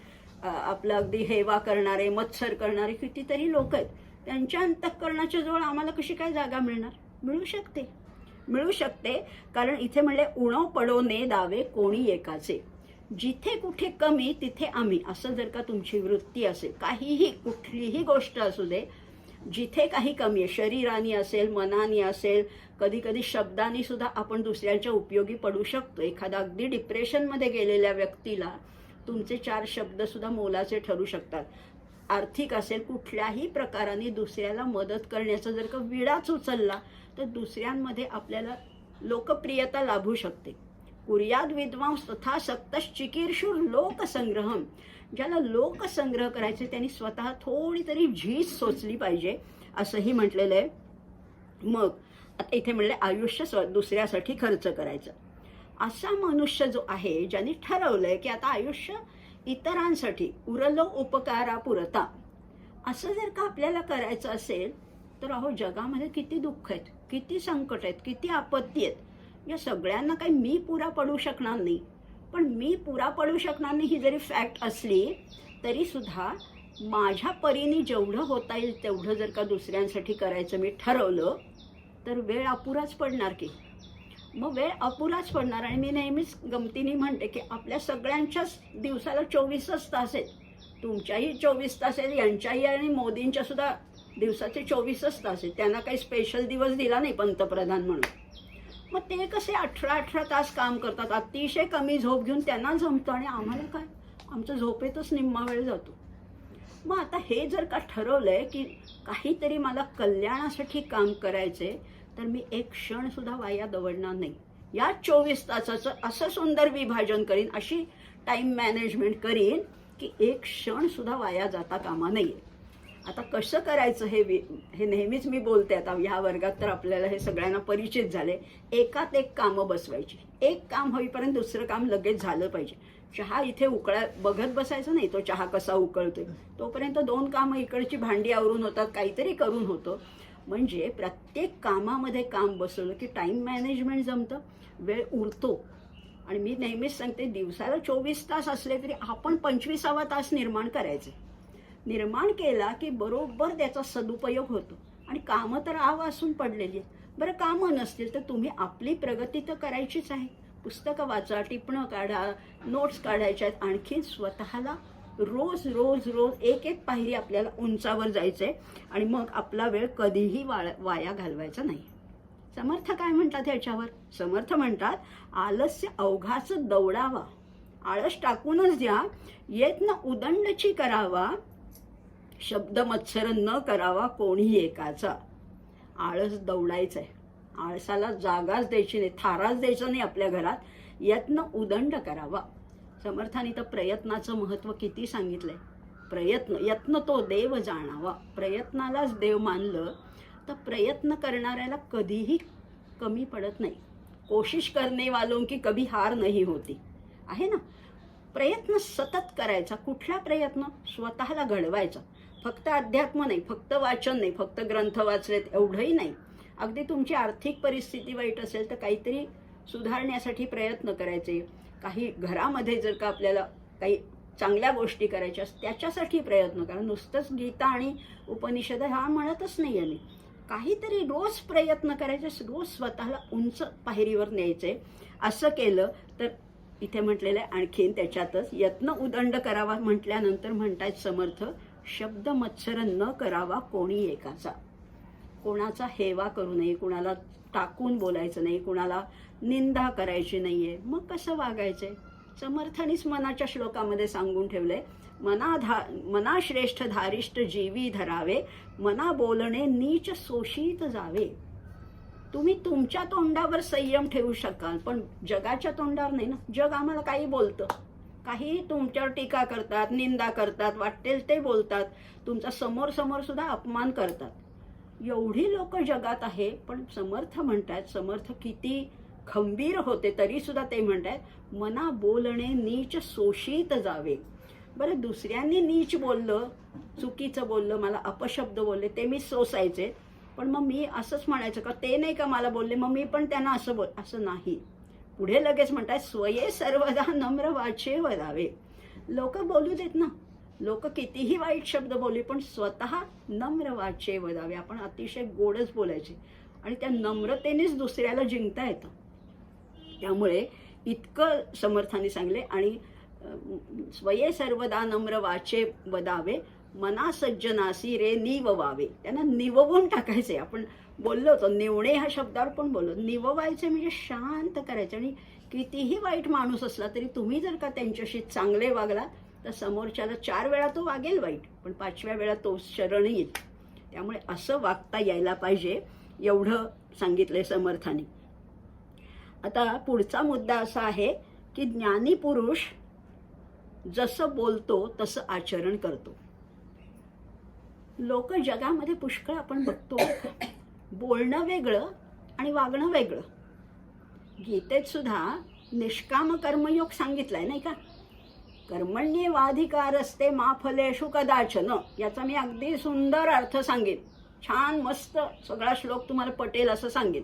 आपलं अगदी हेवा करणारे, मत्सर करणारे कितीतरी लोक आहेत. त्यांच्या अंतःकरणाच्या जवळ आम्हाला कशी काय जागा मिळणार? मिळू शकते, कारण इथे म्हणले उणो पडो ने दावे कोणी एकाचे. जिथे कुठे कमी तिथे आम्ही, असं जर का तुमची वृत्ती असेल, कुठलीही गोष्ट असू दे, जिथे काही कमी आहे, शरीराने असेल, मनाने असेल, कधी कधी शब्दांनी सुद्धा आपण दुसऱ्यांच्या उपयोगी पडू शकतो. एखादा अगदी डिप्रेशनमध्ये गेलेल्या व्यक्तीला तुमचे 4 शब्द सुद्धा मोलाचे ठरू शकतात. आर्थिक असेल, कुठल्याही प्रकाराने दुसऱ्याला मदत करण्याचा जर का विडाच उचलला तर दुसऱ्यांमध्ये आपल्याला लोकप्रियता लाभू शकते. कुर्याद विद्वांस तथा सक्तश्चिकीर्षुर लोकसंग्रहम. ज्याला लोकसंग्रह करायचे त्यांनी स्वतः थोडी तरी झीज सोचली पाहिजे असंही म्हटलेलं आहे. मग आता इथे म्हणले आयुष्य दुसऱ्यासाठी खर्च करायचं. असा मनुष्य जो आहे, ज्याने ठरवलंय की आता आयुष्य इतरांसाठी, उरलो उपकारा पुरता, असं जर का आपल्याला करायचं असेल तर अहो जगामध्ये किती दुःख आहेत, किती संकट आहेत, किती आपत्ती आहेत. या सगळ्यांना काही मी पुरा पडू शकणार नाही. पण मी पुरा पडू शकणार नाही ही जरी फॅक्ट असली तरी सुद्धा माझ्या परीने जेवढं होता येईल तेवढं जर का दुसऱ्यांसाठी करायचं मी ठरवलं तर वेळ अपुराच पडणार की. मग वेळ अपुराच पडणार. आणि मी नेहमीच गमतीने म्हणते की आपल्या सगळ्यांच्याच दिवसाला 24च तास आहेत. तुमच्याही 24 तास आहेत, यांच्याही, आणि मोदींच्या सुद्धा दिवसाचे 24च तास आहेत. त्यांना काही स्पेशल दिवस दिला नाही पंतप्रधान म्हणून. मग ते कसे 18 तास काम करतात, अतिशय कमी झोप घेऊन त्यांना जमतं, आणि आम्हाला काय, आमचं झोपेतच निम्मा वेळ जातो. मग आता हे जर का ठरवलंय की काहीतरी मला कल्याणासाठी काम करायचंय तर मी एक क्षण सुद्धा वाया दवडणार नाही. या 24 तासाचं असं सुंदर विभाजन करीन, अशी टाईम मॅनेजमेंट करीन की एक क्षण सुद्धा वाया जाता कामा नये. आता कसं करायचं हे नेहमीच मी बोलते. आता ह्या वर्गात तर आपल्याला हे सगळ्यांना परिचित झाले. एकात एक कामं बसवायची. एक काम होईपर्यंत दुसरं काम लगेच झालं पाहिजे. चहा इथे बघत बसायचं नाही, तो चहा कसा उकळतोय, तोपर्यंत 2 कामं इकडची भांडी आवरून होतात, काहीतरी करून होतं. म्हणजे प्रत्येक कामामध्ये काम बसवलं की टाईम मॅनेजमेंट जमतं, वेळ उरतो. आणि मी नेहमीच सांगते, दिवसाला 24 तास असले तरी आपण 25वा तास निर्माण करायचे. निर्माण केला की बरोबर त्याचा सदुपयोग होतो. आणि कामं तर आवासून पडलेली आहेत. बरं, कामं नसतील तर तुम्ही आपली प्रगती तर करायचीच आहे. पुस्तकं वाचा, टिपणं काढा, नोट्स काढायच्या आहेत. आणखी स्वतःला रोज रोज रोज एक एक पायरी आपल्याला उंचावर जायचं आहे. आणि मग आपला वेळ कधीही वाया घालवायचा नाही. समर्थ काय म्हणतात ह्याच्यावर? समर्थ म्हणतात, आलस्य अवघाच दौडावा, आळस टाकूनच द्या, येत न उदंडची करावा, शब्द मत्सर न करावा कोणीही एकाचा. आळस दौडायचं आहे. आळसाला जागाच द्यायची नाही, थाराच द्यायचं नाही आपल्या घरात. यत्न उदंड करावा. समर्थाने तर प्रयत्नाचं महत्त्व किती सांगितलंय. यत्न तो देव जाणावा. प्रयत्नालाच देव मानलं तर प्रयत्न करणाऱ्याला कधीही कमी पडत नाही. कोशिश करने वालों की कभी हार नहीं होती, आहे ना. प्रयत्न सतत करायचा. कुठला प्रयत्न? स्वतःला घडवायचा. फक्त अध्यात्म नाही, फक्त वाचन नाही, फक्त ग्रंथ वाचलेत एवढंही नाही. अगदी तुमची आर्थिक परिस्थिती वाईट असेल तर काहीतरी सुधारण्यासाठी प्रयत्न करायचे. काही घरामध्ये जर का आपल्याला काही चांगल्या गोष्टी करायच्या त्याच्यासाठी प्रयत्न करा. नुसतंच गीता आणि उपनिषद हा म्हणतच नाही आहे मी. काहीतरी रोज प्रयत्न करायचे, रोज स्वतःला उंच पायरीवर न्यायचे. असं केलं तर इथे म्हटलेलं आहे आणखीन त्याच्यातच, यत्न उदंड करावा म्हटल्यानंतर म्हणतायत समर्थ, शब्द मत्सर न करावा कोणी एकाचा. कोणाचा हेवा करू नये, कुणाला टाकून बोलायचं नाही, कुणाला निंदा करायची नाहीये. मग कसं वागायचंय? समर्थानीच मनाच्या श्लोकामध्ये सांगून ठेवलंय, मना श्रेष्ठ धारिष्ठ जीवी धरावे, मना बोलणे नीच शोषित जावे. तुम्ही तुमच्या तोंडावर संयम ठेवू शकाल, पण जगाच्या तोंडावर नाही ना. जग आम्हाला काही बोलतं, काही तुमच्यावर टीका करतात, निंदा करतात, वाटेल ते बोलतात, तुमचा समोर सुद्धा अपमान करतात. एवढी लोक जगात आहे. पण समर्थ म्हणतात, समर्थ किती खंबीर होते तरी सुद्धा ते म्हणतात, मना बोलणे नीच शोषित जावे. बरं, दुसऱ्यांनी नीच बोललं, चुकीचं बोललं, मला अपशब्द बोलले, ते मी सोसायचे. पण मग मी असंच म्हणायचं का ते नाही का मला बोलले, मग मी पण त्यांना असं नाही. पुढे लगेच म्हणतात, स्वये सर्वदा नम्र वाचे वदावे. लोक बोलू देत ना, लोक कितीही वाईट शब्द बोलले, पण स्वतः नम्र वाचे वदावे. आपण अतिशय गोडच बोलायचे आणि त्या नम्रतेनेच दुसऱ्याला जिंकता येतं. त्यामुळे इतकं समर्थाने सांगले. आणि स्वये सर्वदा नम्र वाचे वदावे, मना सज्जनासी रे निववावे. त्यांना निववून टाकायचे. आपण बोललो होतो, निवणे ह्या शब्दावर पण बोललो. निववायचे म्हणजे शांत करायचे. आणि कितीही वाईट माणूस असला तरी तुम्ही जर का त्यांच्याशी चांगले वागला तर समोरच्याला 4 वेळा तो वागेल वाईट, पण 5व्या वेळा तो शरण येईल. त्यामुळे असं वागता यायला पाहिजे, एवढं सांगितलंय समर्थाने. आता पुढचा मुद्दा असा आहे की ज्ञानी पुरुष जसं बोलतो तसं आचरण करतो. लोक जगामध्ये पुष्कळ आपण बघतो, बोलणं वेगळं आणि वागणं वेगळं. गीतेत सुद्धा निष्काम कर्मयोग सांगितलाय नाही का. कर्मण्येवाधिकारस्ते मा फलेषु कदाचन. याचा मी अगदी सुंदर अर्थ सांगेन, छान मस्त सगळा श्लोक तुम्हाला पटेल असं सांगेन.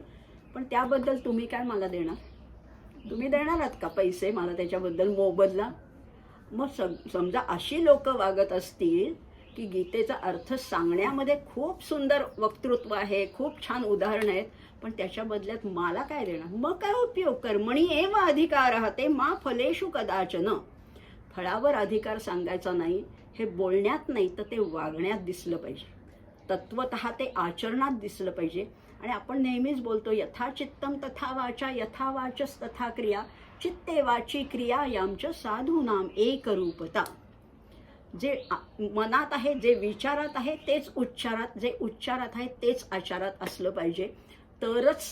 पण त्याबद्दल तुम्ही काय मला देणार? तुम्ही देणार आहात का पैसे मला त्याच्याबद्दल मोबदला? मग समजा अशी लोक वागत असतील की गीतेचा अर्थ सांगण्यामध्ये खूप सुंदर वक्तृत्व आहे, खूप छान उदाहरण आहेत, पण त्याच्या बदल्यात मला काय देणार? मग काय उपयोग? कर्मणी एव अधिकारः ते मा फलेषु कदाचन. फळावर अधिकार सांगायचा नाही, हे बोलण्यात नाही तर ते वागण्यात दिसलं पाहिजे, तत्वतः ते आचरणात दिसलं पाहिजे. आणि आपण नेहमीच बोलतो, यथा चित्तम तथा वाचा, यथा वाचस तथा क्रिया, चित्ते वाची क्रिया यांचं साधूनाम एक रूपता. जे मनात आहे, जे विचारात आहे तेच उच्चारात, जे उच्चारात आहे तेच आचारात असलं पाहिजे. तरच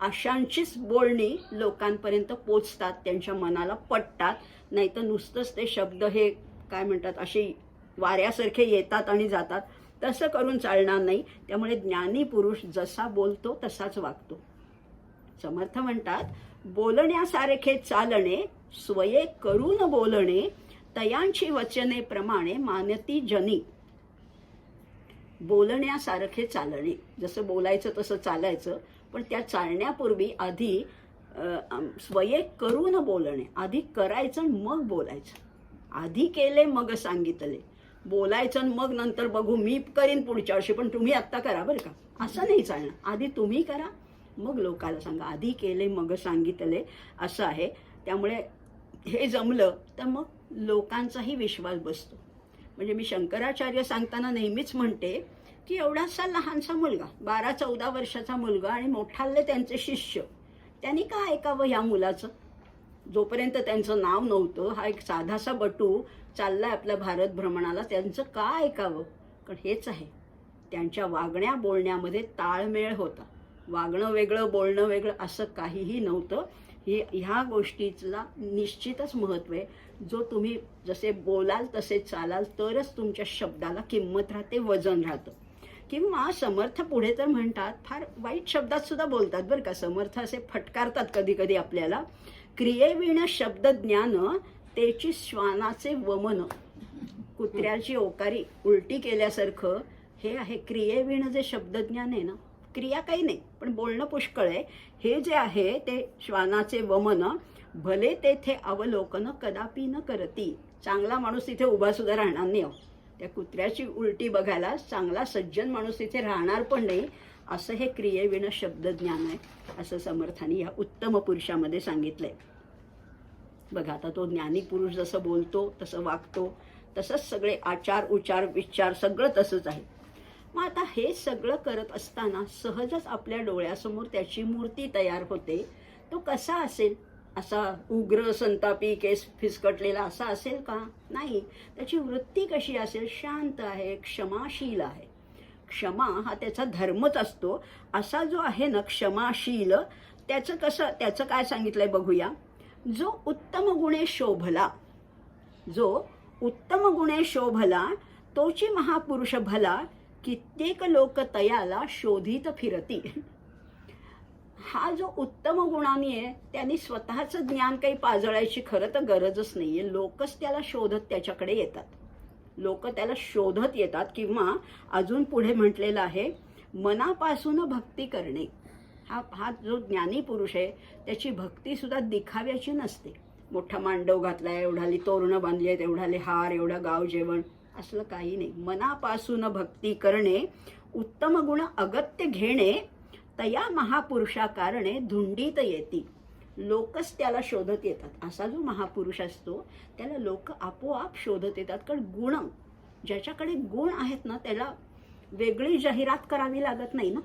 अशांचीच बोलणी लोकांपर्यंत पोचतात, त्यांच्या मनाला पटतात. नाही तर नुसतंच ते शब्द हे काय म्हणतात असे वाऱ्यासारखे येतात आणि जातात, तसं करून चालणार नाही. त्यामुळे ज्ञानी पुरुष जसा बोलतो तसाच वागतो. समर्थ म्हणतात, बोलण्यासारखे चालणे स्वये करून बोलणे, तयांची वचने प्रमाणे मानती जनी. बोलण्यासारखे चालणे, जसं बोलायचं तसं चालायचं, पण त्या चालण्यापूर्वी आधी स्वये करून बोलणे, आधी करायचं मग बोलायचं. आधी केले मग सांगितले, बोलायचं मग नंतर बघू मी करीन पुढच्या वर्षी, पण तुम्ही आत्ता करा बरं का, असं नाही चालणार. आधी तुम्ही करा मग लोकाला सांगा. आधी केले मग सांगितले असं आहे. त्यामुळे हे जमलं तर मग लोकांचाही विश्वास बसतो. म्हणजे मी शंकराचार्य सांगताना नेहमीच म्हणते की एवढासा लहानसा मुलगा, 12-14 वर्षाचा मुलगा आणि मोठाले त्यांचे शिष्य, त्यांनी का ऐकावं ह्या मुलाचं? जोपर्यंत त्यांचं नाव नव्हतं, हा एक साधासा बटू चाललाय आपल्या भारत भ्रमणाला, त्यांचं का ऐकावं? कारण हेच आहे, त्यांच्या वागण्या बोलण्यामध्ये ताळमेळ होता. वागणं वेगळं बोलणं वेगळं असं काहीही नव्हतं. ह्या गोष्टीला निश्चितच महत्त्व आहे. जो तुम्ही जसे बोलाल तसे चालाल तरच तुमच्या शब्दाला किंमत राहते, वजन राहतं. किंवा समर्थ पुढे तर म्हणतात, फार वाईट शब्दात सुद्धा बोलतात बरं का समर्थ, असे फटकारतात कधी कधी आपल्याला. क्रियेविण शब्द ज्ञान त्याची श्वानाचे वमन. कुत्र्याची ओकारी उलटी केल्यासारखं हे आहे. क्रियेविण जे शब्दज्ञान आहे ना, क्रिया काही नाही पण बोलणं पुष्कळ आहे, हे जे आहे ते श्वानाचे वमन. भले तेथे अवलोकन कदापि न करती. चांगला माणूस तिथे उभा सुद्धा राहणार नाही. त्या कुत्र्याची उलटी बघायला चांगला सज्जन माणूस तिथे राहणार पण नाही. असं हे क्रियेविण शब्दज्ञान आहे, असं समर्थांनी या उत्तम पुरुषामध्ये सांगितलंय. बघा, आता तो ज्ञानी पुरुष जसं बोलतो तसं वागतो, तसंच सगळे आचार उचार विचार सगळं तसंच आहे. मग आता हे सगळं करत असताना सहजच आपल्या डोळ्यासमोर त्याची मूर्ती तयार होते. तो कसा असेल? असा उग्र संतापी केस फिसकटलेला असा असेल का? नाही. त्याची वृत्ती कशी असेल? शांत आहे, क्षमाशील आहे. क्षमा हा त्याचा धर्मच असतो. असा जो आहे ना क्षमाशील, त्याचं कसं, त्याचं काय सांगितलंय बघूया. जो उत्तम गुणे शोभला, जो उत्तम गुणे शोभला तोची महापुरुष भला, कित्येक लोक तयाला शोधित फिरती. हा जो उत्तम गुणानी आहे त्यांनी स्वतःचं ज्ञान काही पाजळायची खरं तर गरजच नाहीये. लोकच त्याला शोधत त्याच्याकडे येतात. लोक त्याला शोधत येतात. किंवा अजून पुढे म्हटलेलं आहे, मनापासून भक्ती करणे. हा जो ज्ञानी पुरुष आहे त्याची भक्ती सुद्धा दिखाव्याची नसते. मोठा मांडव घातलाय, एवढाली तोरणं बांधली आहेत, एवढाले हार, एवढं गाव जेवण, असलं काही नाही. मनापासून भक्ती करणे, उत्तम गुण अगत्य घेणे, तया महापुरुषा कारणे धुंडीत येती. लोकच त्याला शोधत येतात. असा जो महापुरुष असतो त्याला लोक आपोआप शोधत येतात. कारण गुण, ज्याच्याकडे गुण आहेत ना त्याला वेगळी जाहिरात करावी लागत नाही ना.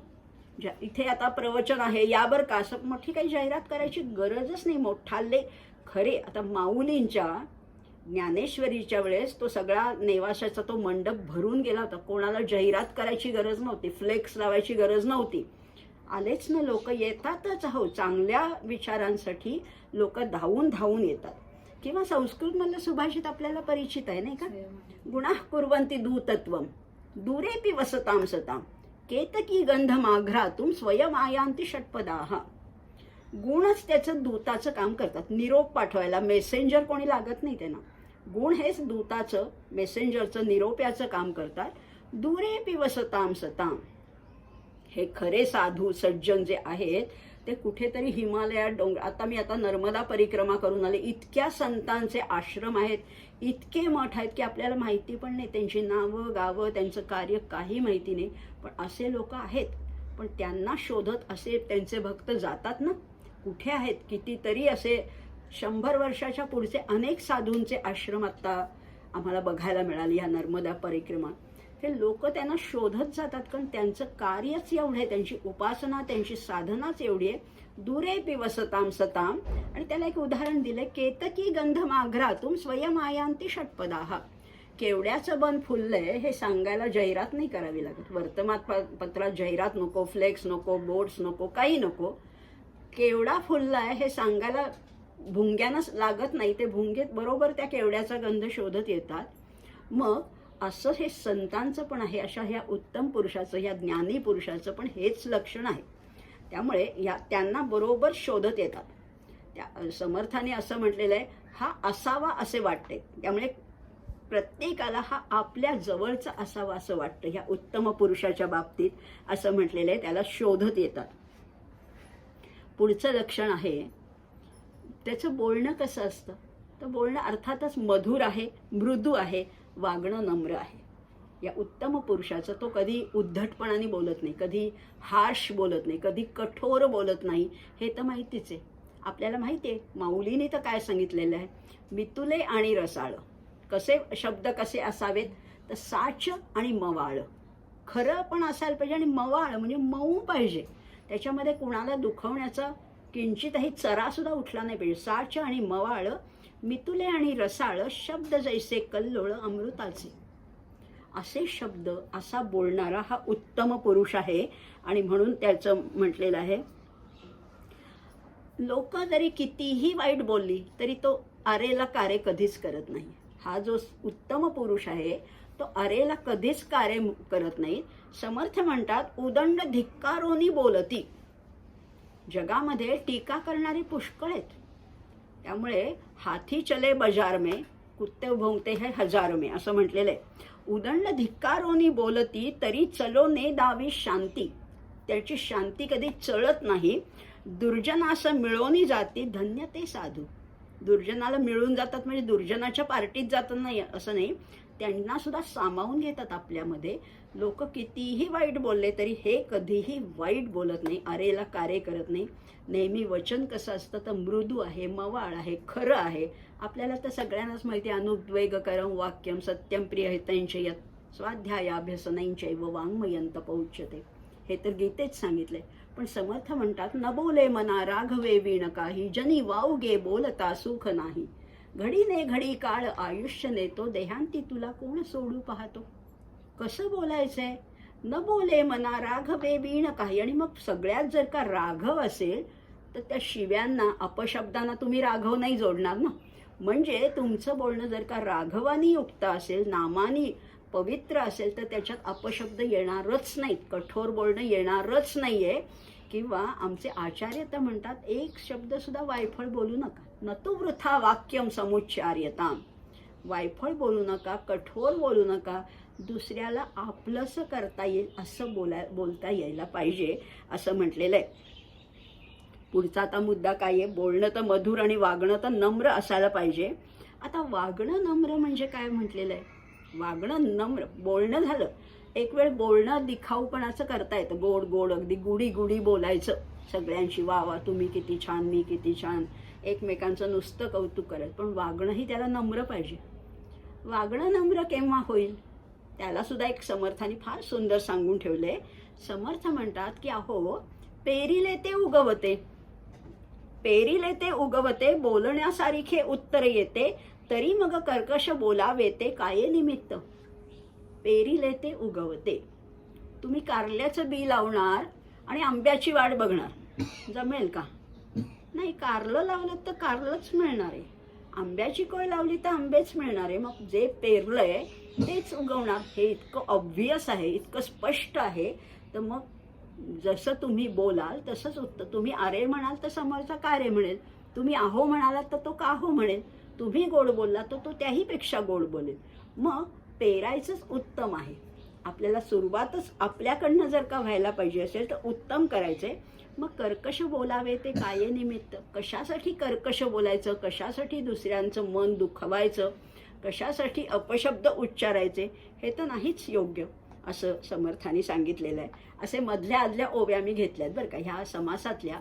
इथे आता प्रवचन आहे यावर का, असं मोठी काही जाहिरात करायची गरजच नाही. मोठाले खरे, आता माऊलींच्या ज्ञानेश्वरीच्या वेळेस तो सगळा नेवाशाचा तो मंडप भरून गेला होता. कोणाला जाहिरात करायची गरज नव्हती, फ्लेक्स लावायची गरज नव्हती. आलेच ना लोक, येतातच आहो. चांगल्या विचारांसाठी लोक धावून धावून येतात. किंवा संस्कृतमधलं सुभाषित आपल्याला परिचित आहे नाही का, गुणाः कुर्वन्ति दूतत्वम दूरेपि वसतां सतां केतकी गंधमाघ्रातुम स्वयमायांती षटपदाः. गुणच त्याचं दूताचं काम करतात. निरोप पाठवायला मेसेंजर कोणी लागत नाही त्यांना. गुण हेच दूताचं, मेसेंजरचं, निरोप्याचं काम करतात. दूरेपि वसतां सतां. हे खरे साधू सज्जन जे आहेत ते कुठेतरी हिमालयात डोंगर, आता मी नर्मदा परिक्रमा करून आले, इतक्या संतांचे आश्रम आहेत, इतके मठ आहेत की आपल्याला माहिती पण नाही. त्यांची नावं गावं, त्यांचं कार्य काही माहिती नाही. पण असे लोक आहेत. पण त्यांना शोधत असे त्यांचे भक्त जातात ना. कुठे आहेत? कितीतरी असे 100 वर्षाच्या पुढचे अनेक साधूंचे आश्रम आता आम्हाला बघायला मिळाले या नर्मदा परिक्रमात. हे लोक त्यांना शोधत जातात कारण त्यांचं कार्यच एवढं आहे, त्यांची उपासना, त्यांची साधनाच एवढी आहे. दूरेपि वसतां सतां. आणि त्याला एक उदाहरण दिलं, केतकी गंधमाघ्रातुम स्वयमायांती षटपदाः. केवड्याचं बन फुललंय हे सांगायला जाहिरात नाही करावी लागत. वर्तमानपत्रात जाहिरात नको, फ्लेक्स नको, बोर्ड्स नको, काही नको. केवडा फुललाय हे सांगायला भुंग्यानं लागत नाही, ते भुंगे बरोबर त्या केवड्याचा गंध शोधत येतात. मग असं हे संतांचं पण आहे, अशा ह्या उत्तम पुरुषाचं, ह्या ज्ञानी पुरुषाचं पण हेच लक्षण आहे. त्यामुळे त्यांना बरोबर शोधत येतात. त्या समर्थाने असं म्हटलेलं आहे, हा असावा असे वाटते. त्यामुळे प्रत्येकाला हा आपल्या जवळचा असावा असं वाटतं. ह्या उत्तम पुरुषाच्या बाबतीत असं म्हटलेलं आहे, त्याला शोधत येतात. पुढचं लक्षण आहे त्याचं बोलणं कसं असतं. तर बोलणं अर्थातच मधुर आहे, मृदू आहे, वागणं नम्र आहे. या उत्तम पुरुषाचं तो कधी उद्धटपणाने बोलत नाही, कधी हार्श बोलत नाही, कधी कठोर बोलत नाही. हे तर माहितीच आहे आपल्याला. माहिती आहे माऊलीने तर काय सांगितलेलं आहे, मितुले आणि रसाळ. कसे शब्द कसे असावेत, तर साच आणि मवाळ. खरं पण असायला पाहिजे आणि मवाळ म्हणजे मऊ पाहिजे. त्याच्यामध्ये कुणाला दुखवण्याचा किंचितही चरासुद्धा उठला नाही पाहिजे. साच आणि मवाळ, मितुले आणि रसाळ, शब्द जैसे कल्लोळ अमृताचे. असे शब्द, असा बोलणारा हा उत्तम पुरुष आहे. आणि म्हणून त्याचं म्हटलेलं आहे, लोक जरी कितीही वाईट बोलली तरी तो अरेला कार्य कधीच करत नाही. हा जो उत्तम पुरुष आहे तो अरेला कधीच कार्य करत नाही. समर्थ म्हणतात, उदंड धिक्कारोनी बोलती. जगामध्ये टीका करणारे पुष्कळ आहेत. त्यामुळे हाथी चले बाजार में, कुत्ते भोंगते है हजार में, असं म्हटलेलं आहे. उदंड धिक्कारोनी बोलती तरी चलो ने दावी शांती. त्याची शांती कधी चळत नाही. दुर्जनास मिळवणी जाती धन्य ते साधू. दुर्जनाला मिळून जातात म्हणजे दुर्जनाच्या पार्टीत जात नाही असं नाही, त्यांना सुद्धा सामावून घेतात आपल्यामध्ये. लोक कितीही वाईट बोलले तरी हे कधीही वाईट बोलत नाही, अरेला कार्य करत नाही. नेहमी वचन कसं असतं तर मृदू आहे, मवाळ आहे, खरं आहे. आपल्याला तर सगळ्यांनाच माहिती आहे, अनुद्वेगकरं वाक्यम सत्यम प्रिय हितैंचयत स्वाध्यायाभ्यसनैंचैव वाङ्मयंत पौच्यते. हे तर गीतेत सांगितलंय. पण समर्थ म्हणतात, न बोले मना राघवे वीण काही, जनी वाऊगे बोलता सुख नाही. घडीने घडी काळ आयुष्य नेतो, देहांती तुला कोण सोडू पाहतो. कसं बोलायचंय, न बोले मना राघवे वीण काही. आणि मग सगळ्यात जर का राघव असेल तर त्या शिव्यांना, अपशब्दांना तुम्ही राघव नाही जोडणार ना. म्हणजे तुमचं बोलणं जर का राघवानी युक्त असेल, नामानी पवित्र असेल, तर त्याच्यात अपशब्द येणारच नाहीत, कठोर बोलणं येणारच नाहीये. किंवा आमचे आचार्य तर म्हणतात, एक शब्द सुद्धा वायफळ बोलू नका. न तू वृथा वाक्यम समुच्चार्यताम. वायफळ बोलू नका, कठोर बोलू नका. दुसऱ्याला आपलंसं करता येईल असं बोलता यायला पाहिजे असं म्हटलेलं आहे. पुढचा आता मुद्दा काय आहे, बोलणं तर मधुर आणि वागणं तर नम्र असायला पाहिजे. आता वागणं नम्र म्हणजे काय म्हटलेलं आहे. वागणं नम्र, बोलणं झालं. एक वेळ बोलणं दिखाऊपणाचं करता येतं, गोड गोड अगदी गुडी गुडी बोलायचं सगळ्यांशी, वा वा तुम्ही किती छान, मी किती छान, एकमेकांचं नुसतं कौतुक करत. पण वागणंही त्याला नम्र पाहिजे. वागणं नम्र केव्हा होईल त्याला सुद्धा एक समर्थाने फार सुंदर सांगून ठेवले. समर्थ म्हणतात की अहो, पेरिले ते उगवते, पेरिले ते उगवते, बोलण्यासारखे उत्तर येते, तरी मग कर्कश बोलावे ते काय निमित्त. पेरिले ते उगवते. तुम्ही कारल्याचं बी लावणार आणि आंब्याची वाट बघणार, जमेल का? नाही. कारलं लावलं तर कारलंच मिळणार आहे, आंब्याची कोय लावली तर आंबेच मिळणार आहे. मग जे पेरलंय तेच उगवणार. हे इतकं ऑब्व्हियस आहे, इतकं स्पष्ट आहे. तर मग जसं तुम्ही बोलाल तसंच उत्तर. तुम्ही अरे म्हणाल तर समोरचा का रे म्हणेल, तुम्ही आहो म्हणालात तर तो का हो म्हणेल, तुम्ही गोड बोलला तर तो त्याही पेक्षा गोड बोलेल. मग पेरायचंच उत्तम आहे. आपल्याला सुरुवातच आपल्याकडनं जर का व्हायला पाहिजे असेल तर उत्तम करायचंय. मग कर्कश बोलावे ते काय निमित्त. कशासाठी कर्कश बोलायचं, कशासाठी दुसऱ्यांचं मन दुखवायचं, कशासाठी अपशब्द उच्चारायचे, हे तर नाहीच योग्य असं समर्थाने सांगितलेलं आहे. असे मधल्या आदल्या ओव्या मी घेतल्यात बरं का ह्या समासातल्या.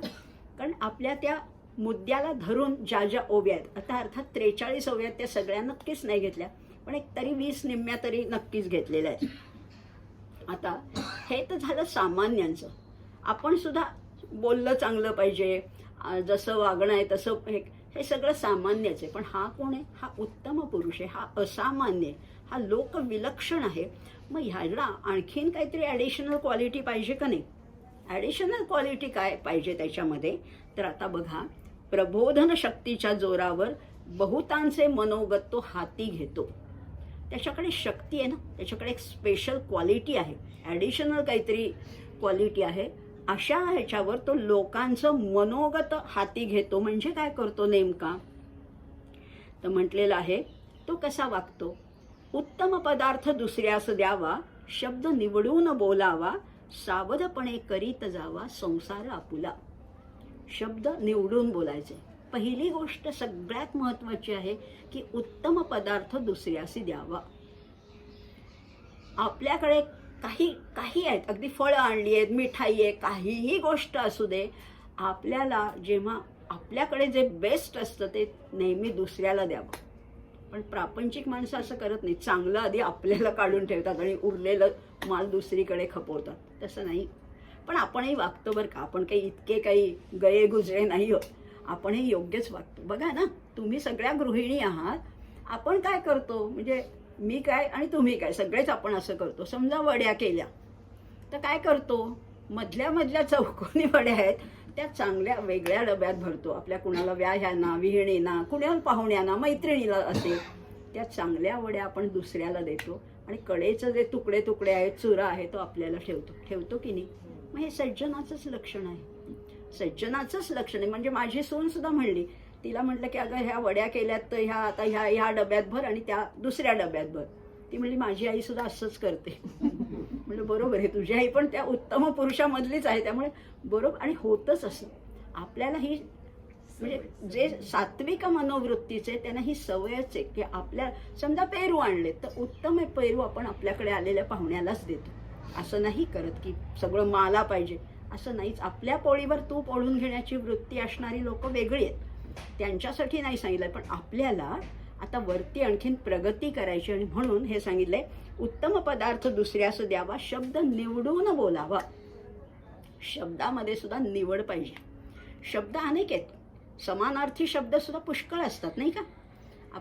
कारण आपल्या त्या मुद्द्याला धरून ज्या ज्या ओव्या आहेत, आता अर्थात 43 ओव्या त्या सगळ्या नक्कीच नाही घेतल्या, पण एक तरी 20 निम्म्या तरी नक्कीच घेतलेल्या आहेत. आता हे तर झालं सामान्यांचं. आपण सुद्धा बोललं चांगलं पाहिजे, जसं वागणं आहे तसं, हे सगळं सामान्यच आहे. पण हा कोण आहे, हा उत्तम पुरुष आहे, हा असामान्य आहे, हा लोकविलक्षण आहे. मग ह्याला आणखीन काहीतरी ॲडिशनल क्वालिटी पाहिजे का नाही. ॲडिशनल क्वालिटी काय पाहिजे त्याच्यामध्ये, तर आता बघा, प्रबोधन शक्तीच्या जोरावर बहुतांचे मनोगत तो हाती घेतो. त्याच्याकडे शक्ती आहे ना, त्याच्याकडे एक स्पेशल क्वालिटी आहे, ॲडिशनल काहीतरी क्वालिटी आहे. अशा ह्याच्यावर तो लोकांचं मनोगत हाती घेतो. म्हणजे काय करतो नेमका, तर म्हटलेलं आहे, तो कसा वागतो. उत्तम पदार्थ दुसऱ्यास द्यावा, शब्द निवडून बोलावा, सावधपणे करीत जावा संसार आपुला. शब्द निवडून बोलायचे. पहिली गोष्ट सगळ्यात महत्वाची आहे की उत्तम पदार्थ दुसऱ्यासी द्यावा. आपल्याकडे काही आहेत, अगदी फळं आणली आहेत, मिठाई आहे, काहीही गोष्ट असू दे, आपल्याला जेव्हा आपल्याकडे जे बेस्ट असतं ते नेहमी दुसऱ्याला द्यावं. पण प्रापंचिक माणसं असं करत नाही, चांगलं आधी आपल्याला काढून ठेवतात आणि उरलेलं माल दुसरीकडे खपवतात. तसं नाही. पण आपणही वागतो बरं का, आपण काही इतके काही गये गुजरे नाही हो, आपणही योग्यच वागतो. बघा ना, तुम्ही सगळ्या गृहिणी आहात, आपण काय करतो, म्हणजे मी काय आणि तुम्ही काय, सगळेच आपण असं करतो. समजा वड्या केल्या तर काय करतो, मधल्या चौकोनी वड्या आहेत त्या चांगल्या वेगळ्या डब्यात भरतो. आपल्या कुणाला व्याह्यांना, विहिणींना, कुणाला पाहुण्यांना, मैत्रिणीला असेल, त्या चांगल्या वड्या आपण दुसऱ्याला देतो आणि कडेचं जे तुकडे तुकडे आहेत, चुरा आहे, तो आपल्याला ठेवतो की नाही. मग हे सज्जनाचंच लक्षण आहे, सज्जनाचंच लक्षण आहे. म्हणजे माझी सून सुद्धा म्हणली, तिला म्हटलं की अगं ह्या वड्या केल्यात तर ह्या डब्यात भर आणि त्या दुसऱ्या डब्यात भर. ती म्हणली माझी आई सुद्धा असंच करते. म्हणजे बरोबर आहे, तुझी आई पण त्या उत्तम पुरुषामधलीच आहे, त्यामुळे बरोबर. आणि होतच असं. आपल्याला ही म्हणजे जे सात्विक मनोवृत्तीचे त्यांना ही सवयच आहे की आपल्या समजा पेरू आणले तर उत्तम पेरू आपण आपल्याकडे आलेल्या पाहुण्यालाच देतो. असं नाही करत की सगळं मला पाहिजे, असं नाहीच. आपल्या पोळीवर तूप ओढून घेण्याची वृत्ती असणारी लोक वेगळी आहेत, त्यांच्यासाठी नाही सांगितलंय. पण आपल्याला आता वरती आणखीन प्रगती करायची आणि म्हणून हे सांगितलंय, उत्तम पदार्थ दुसऱ्यास द्यावा, शब्द निवडून बोलावा. शब्दामध्ये सुद्धा निवड पाहिजे. शब्द अनेक आहेत, समानार्थी शब्द सुद्धा पुष्कळ असतात नाही का.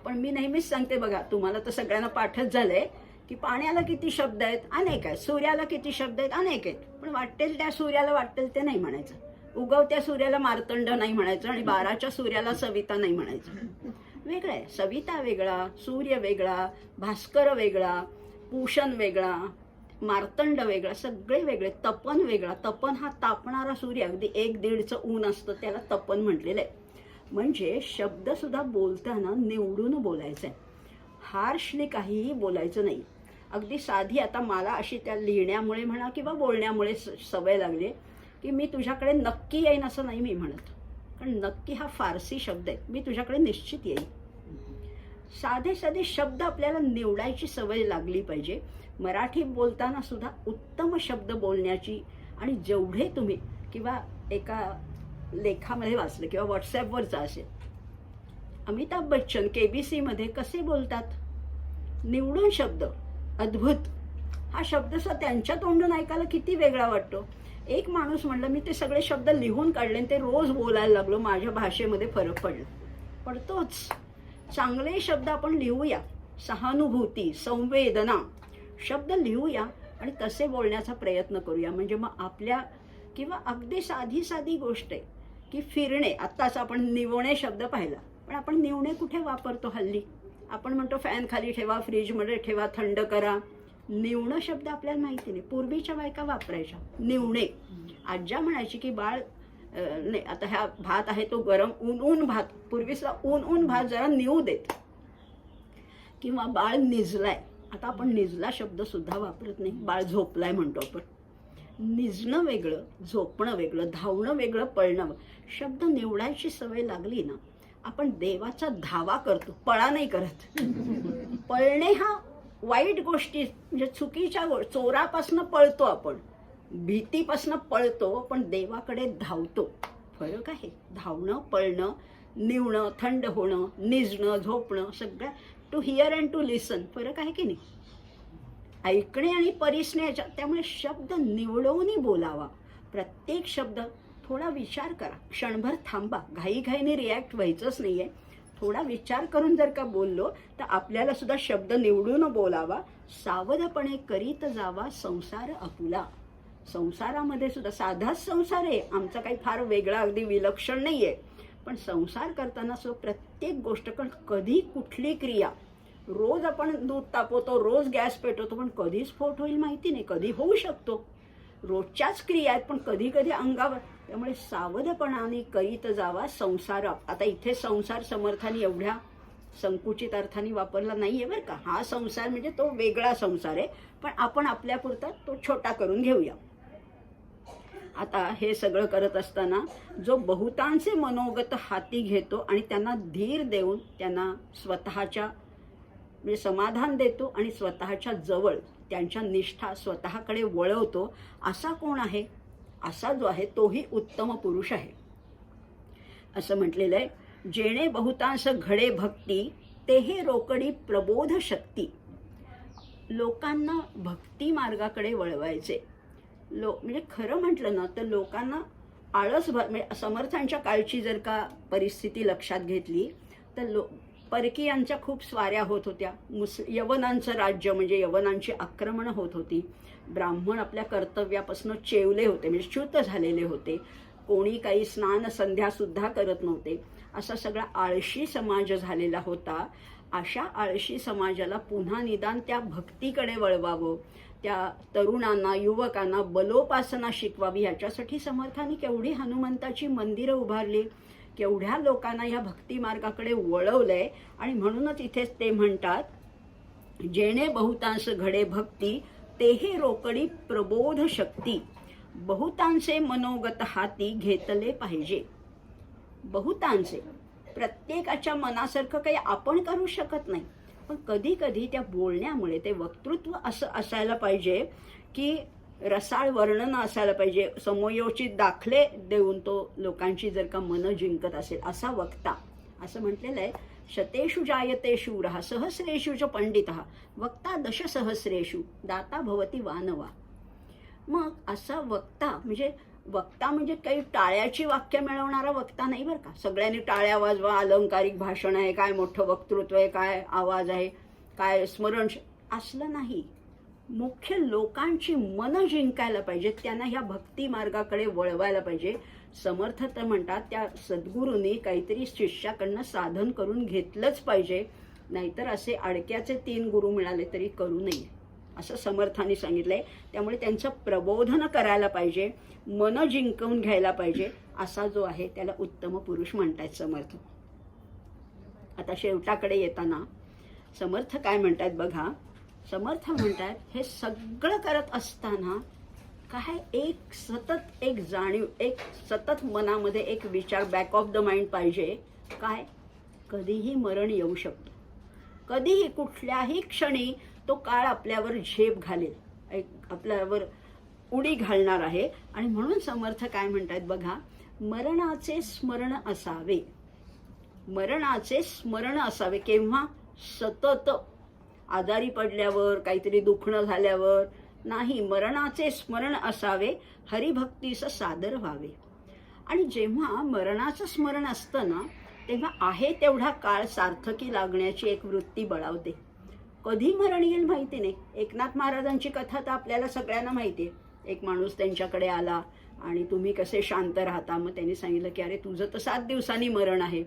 मी नेहमीच सांगते बघा, तुम्हाला तर सगळ्यांना पाठच झालंय की पाण्याला किती शब्द आहेत, अनेक आहेत. सूर्याला किती शब्द आहेत, अनेक आहेत. पण वाटेल त्या सूर्याला वाटेल ते नाही म्हणायचं. उगवत्या सूर्याला मार्तंड नाही म्हणायचं आणि 12च्या सूर्याला सविता नाही म्हणायचं. वेगळं आहे. सविता वेगळा, सूर्य वेगळा, भास्कर वेगळा, पूषण वेगळा, मार्तंड वेगळा, सगळे वेगळे. तपन वेगळा. तपन हा तापणारा सूर्य, अगदी 1-1.5चं ऊन असतं, त्याला तपन म्हटलेलं आहे. म्हणजे शब्द सुद्धा बोलताना निवडून बोलायचं आहे, हार्शली काहीही बोलायचं नाही. अगदी साधी आता मला अशी त्या लिहिण्यामुळे म्हणा किंवा बोलण्यामुळे सवय लागली की मी तुझ्याकडे नक्की येईन असं नाही मी म्हणत, कारण नक्की हा फारसी शब्द आहे. मी तुझ्याकडे निश्चित येईन. साधे शब्द आपल्याला निवडायची सवय लागली पाहिजे. मराठी बोलताना सुद्धा उत्तम शब्द बोलण्याची, आणि जेवढे तुम्ही किंवा एका लेखामध्ये वाचलं किंवा व्हॉट्सॲपवरचा असेल, अमिताभ बच्चन KBC मध्ये कसे बोलतात, निवडून शब्द, अद्भुत. हा शब्द त्यांच्या तोंडून ऐकायला किती वेगळा वाटतो. एक माणूस म्हणलं, मी ते सगळे शब्द लिहून काढले आणि ते रोज बोलायला लागलो, माझ्या भाषेमध्ये फरक पडतोच. चांगले शब्द आपण लिहूया, सहानुभूती, संवेदना शब्द लिहूया आणि तसे बोलण्याचा प्रयत्न करूया. म्हणजे मग आपल्या, किंवा अगदी साधी गोष्ट आहे की फिरणे. आत्ताच आपण निवणे शब्द पाहिला, पण आपण निवणे कुठे वापरतो हल्ली. आपण म्हणतो फॅन खाली ठेवा, फ्रीजमध्ये ठेवा, थंड करा. निवणं शब्द आपल्याला माहिती नाही. पूर्वीच्या बायका वापरायच्या निवणे. आज्या म्हणायची की बाळ नाही, आता ह्या भात आहे तो गरम, ऊन भात, पूर्वीचा ऊन भात जरा निवू देत. किंवा बाळ निजलाय, आता आपण निजला शब्द सुद्धा वापरत नाही, बाळ झोपलाय म्हणतो आपण. निजणं वेगळं, झोपणं वेगळं, धावणं वेगळं, पळणं. शब्द निवडायची सवय लागली ना, आपण देवाचा धावा करतो, पळा नाही करत. पळणे हा वाईट गोष्टी, म्हणजे चुकीच्या चोरापासनं पळतो आपण, भीतीपासनं पळतो, पण देवाकडे धावतो. फरक आहे. धावणं, पळणं, निवणं, थंड होणं, निजणं, झोपणं, सगळ्या टू हिअर अँड टू लिसन फरक आहे की नाही. ऐकणे आणि परिसण्याच्या, त्यामुळे शब्द निवडून बोलावा. प्रत्येक शब्द थोडा विचार करा, क्षणभर थांबा, घाईघाईने रिॲक्ट व्हायचंच नाहीये. थोडा विचार करून जर का बोललो तर आपल्याला सुद्धा शब्द निवडून बोलावा. सावधपणे करीत जावा संसार आपुला. संसारामध्ये सुद्धा साधाच संसार आहे आमचा, काही फार वेगळा अगदी विलक्षण नाही आहे, पण संसार करताना प्रत्येक गोष्ट, कारण कधी कुठली क्रिया, रोज आपण दूध तापवतो, रोज गॅस पेटवतो, पण कधी स्फोट होईल माहिती नाही, कधी होऊ शकतो. रोजच्याच क्रिया आहेत पण कधी कधी अंगावर. त्यामुळे सावधपणाने करीत जावा संसार. आता इथे संसार समर्थाने एवढ्या संकुचित अर्थाने वापरला नाहीये बरं का. हा संसार म्हणजे तो वेगळा संसार आहे, पण आपण आपल्यापुरता तो छोटा करून घेऊया. आता हे सगळं करत असताना जो बहुतांचे मनोगत हाती घेतो आणि त्यांना धीर देऊन त्यांना स्वतःच्या म्हणजे समाधान देतो आणि स्वतःच्या जवळ त्यांच्या निष्ठा स्वतःकडे वळवतो, असा कोण आहे? असा जो आहे तोही उत्तम पुरुष आहे. असं म्हटलेलं आहे, जेणे बहुतांश घडे भक्ती तेहे रोकडी प्रबोध शक्ती. लोकांना भक्ती मार्गाकडे वळवायचे. म्हणजे खरं म्हटलं ना तर लोकांना आळस म्हणजे समर्थांच्या काळची जर का परिस्थिती लक्षात घेतली तर परकीयांच्या खूप स्वाऱ्या होत होत्या. यवनांचं राज्य म्हणजे यवनांची आक्रमणं होत होती. ब्राह्मण आपल्या कर्तव्यापासून चेवले होते, म्हणजे च्युत झालेले होते. कोणी काही स्नान संध्या सुद्धा करत नव्हते. असा सगळा आळशी समाज झालेला होता. अशा आळशी समाजाला पुन्हा निदान त्या भक्तीकडे वळवावं, त्या तरुणांना युवकांना बलोपासना शिकवावी, ह्याच्यासाठी समर्थांनी केवढी हनुमंताची मंदिरं उभारली, केवढ्या लोकांना ह्या भक्ती मार्गाकडे वळवलंय. आणि म्हणूनच इथे ते म्हणतात, जेणे बहुतांश घडे भक्ती तेहे रोकडी प्रबोध शक्ती. बहुतांचे मनोगत हाती घेतले पाहिजे. बहुतांचे, प्रत्येकाच्या मनासारखं काही आपण करू शकत नाही, पण कधी कधी त्या बोलण्यामुळे ते वक्तृत्व असं असायला पाहिजे की रसाळ वर्णन असायला पाहिजे, समयोचित दाखले देऊन तो लोकांची जर का मनं जिंकत असेल असा वक्ता. असं म्हटलेलं आहे, शतेषु जायते शूरः सहस्रेषु च पंडितः वक्ता दशसहस्रेषु दाता भवति वानवा. मग असा वक्ता म्हणजे काही टाळ्याची वाक्य मिळवणारा वक्ता नाही बरं का. सगळ्यांनी टाळ्या वाजवा, अलंकारिक भाषण आहे, काय मोठं वक्तृत्व आहे, काय आवाज आहे, काय स्मरण, असलं नाही. मुख्य लोकांची मनं जिंकायला पाहिजे, त्यांना ह्या भक्ती मार्गाकडे वळवायला पाहिजे. समर्थ तर म्हणतात त्या सद्गुरूंनी काहीतरी शिष्याकडनं साधन करून घेतलंच पाहिजे, नाहीतर असे अडक्याचे 3 गुरु मिळाले तरी करू नये, असं समर्थांनी सांगितलंय. त्यामुळे त्यांचं प्रबोधन करायला पाहिजे, मन जिंकवून घ्यायला पाहिजे. असा जो आहे त्याला उत्तम पुरुष म्हणतायत समर्थ. आता शेवटाकडे येताना समर्थ काय म्हणतात बघा. समर्थ म्हणतात, हे सगळं करत असताना काय एक जाणीव, एक सतत मनामध्ये एक विचार बॅक ऑफ द माइंड पाहिजे. काय? कधीही मरण येऊ शकतो, कधीही कुठल्याही क्षणी तो काळ आपल्यावर झेप घालेल, आपल्यावर उडी घालणार आहे. आणि म्हणून समर्थ काय म्हणतात बघा, मरणाचे स्मरण असावे. मरणाचे स्मरण असावे केव्हा? सतत आजारी पडल्यावर, काहीतरी दुखणं झाल्यावर नाही, मरणाचे स्मरण असावे, हरिभक्तीस सादर व्हावे. आणि जेव्हा मरणाचं स्मरण असतं ना, तेव्हा आहे तेवढा काळ सार्थकी लागण्याची एक वृत्ती बळावते. कधी मरण येईल माहिती नाही. एकनाथ महाराजांची कथा तर आपल्याला सगळ्यांना माहिती आहे. एक माणूस त्यांच्याकडे आला आणि तुम्ही कसे शांत राहता, मग त्यांनी सांगितलं की अरे तुझं तर 7 दिवसांनी मरण आहे.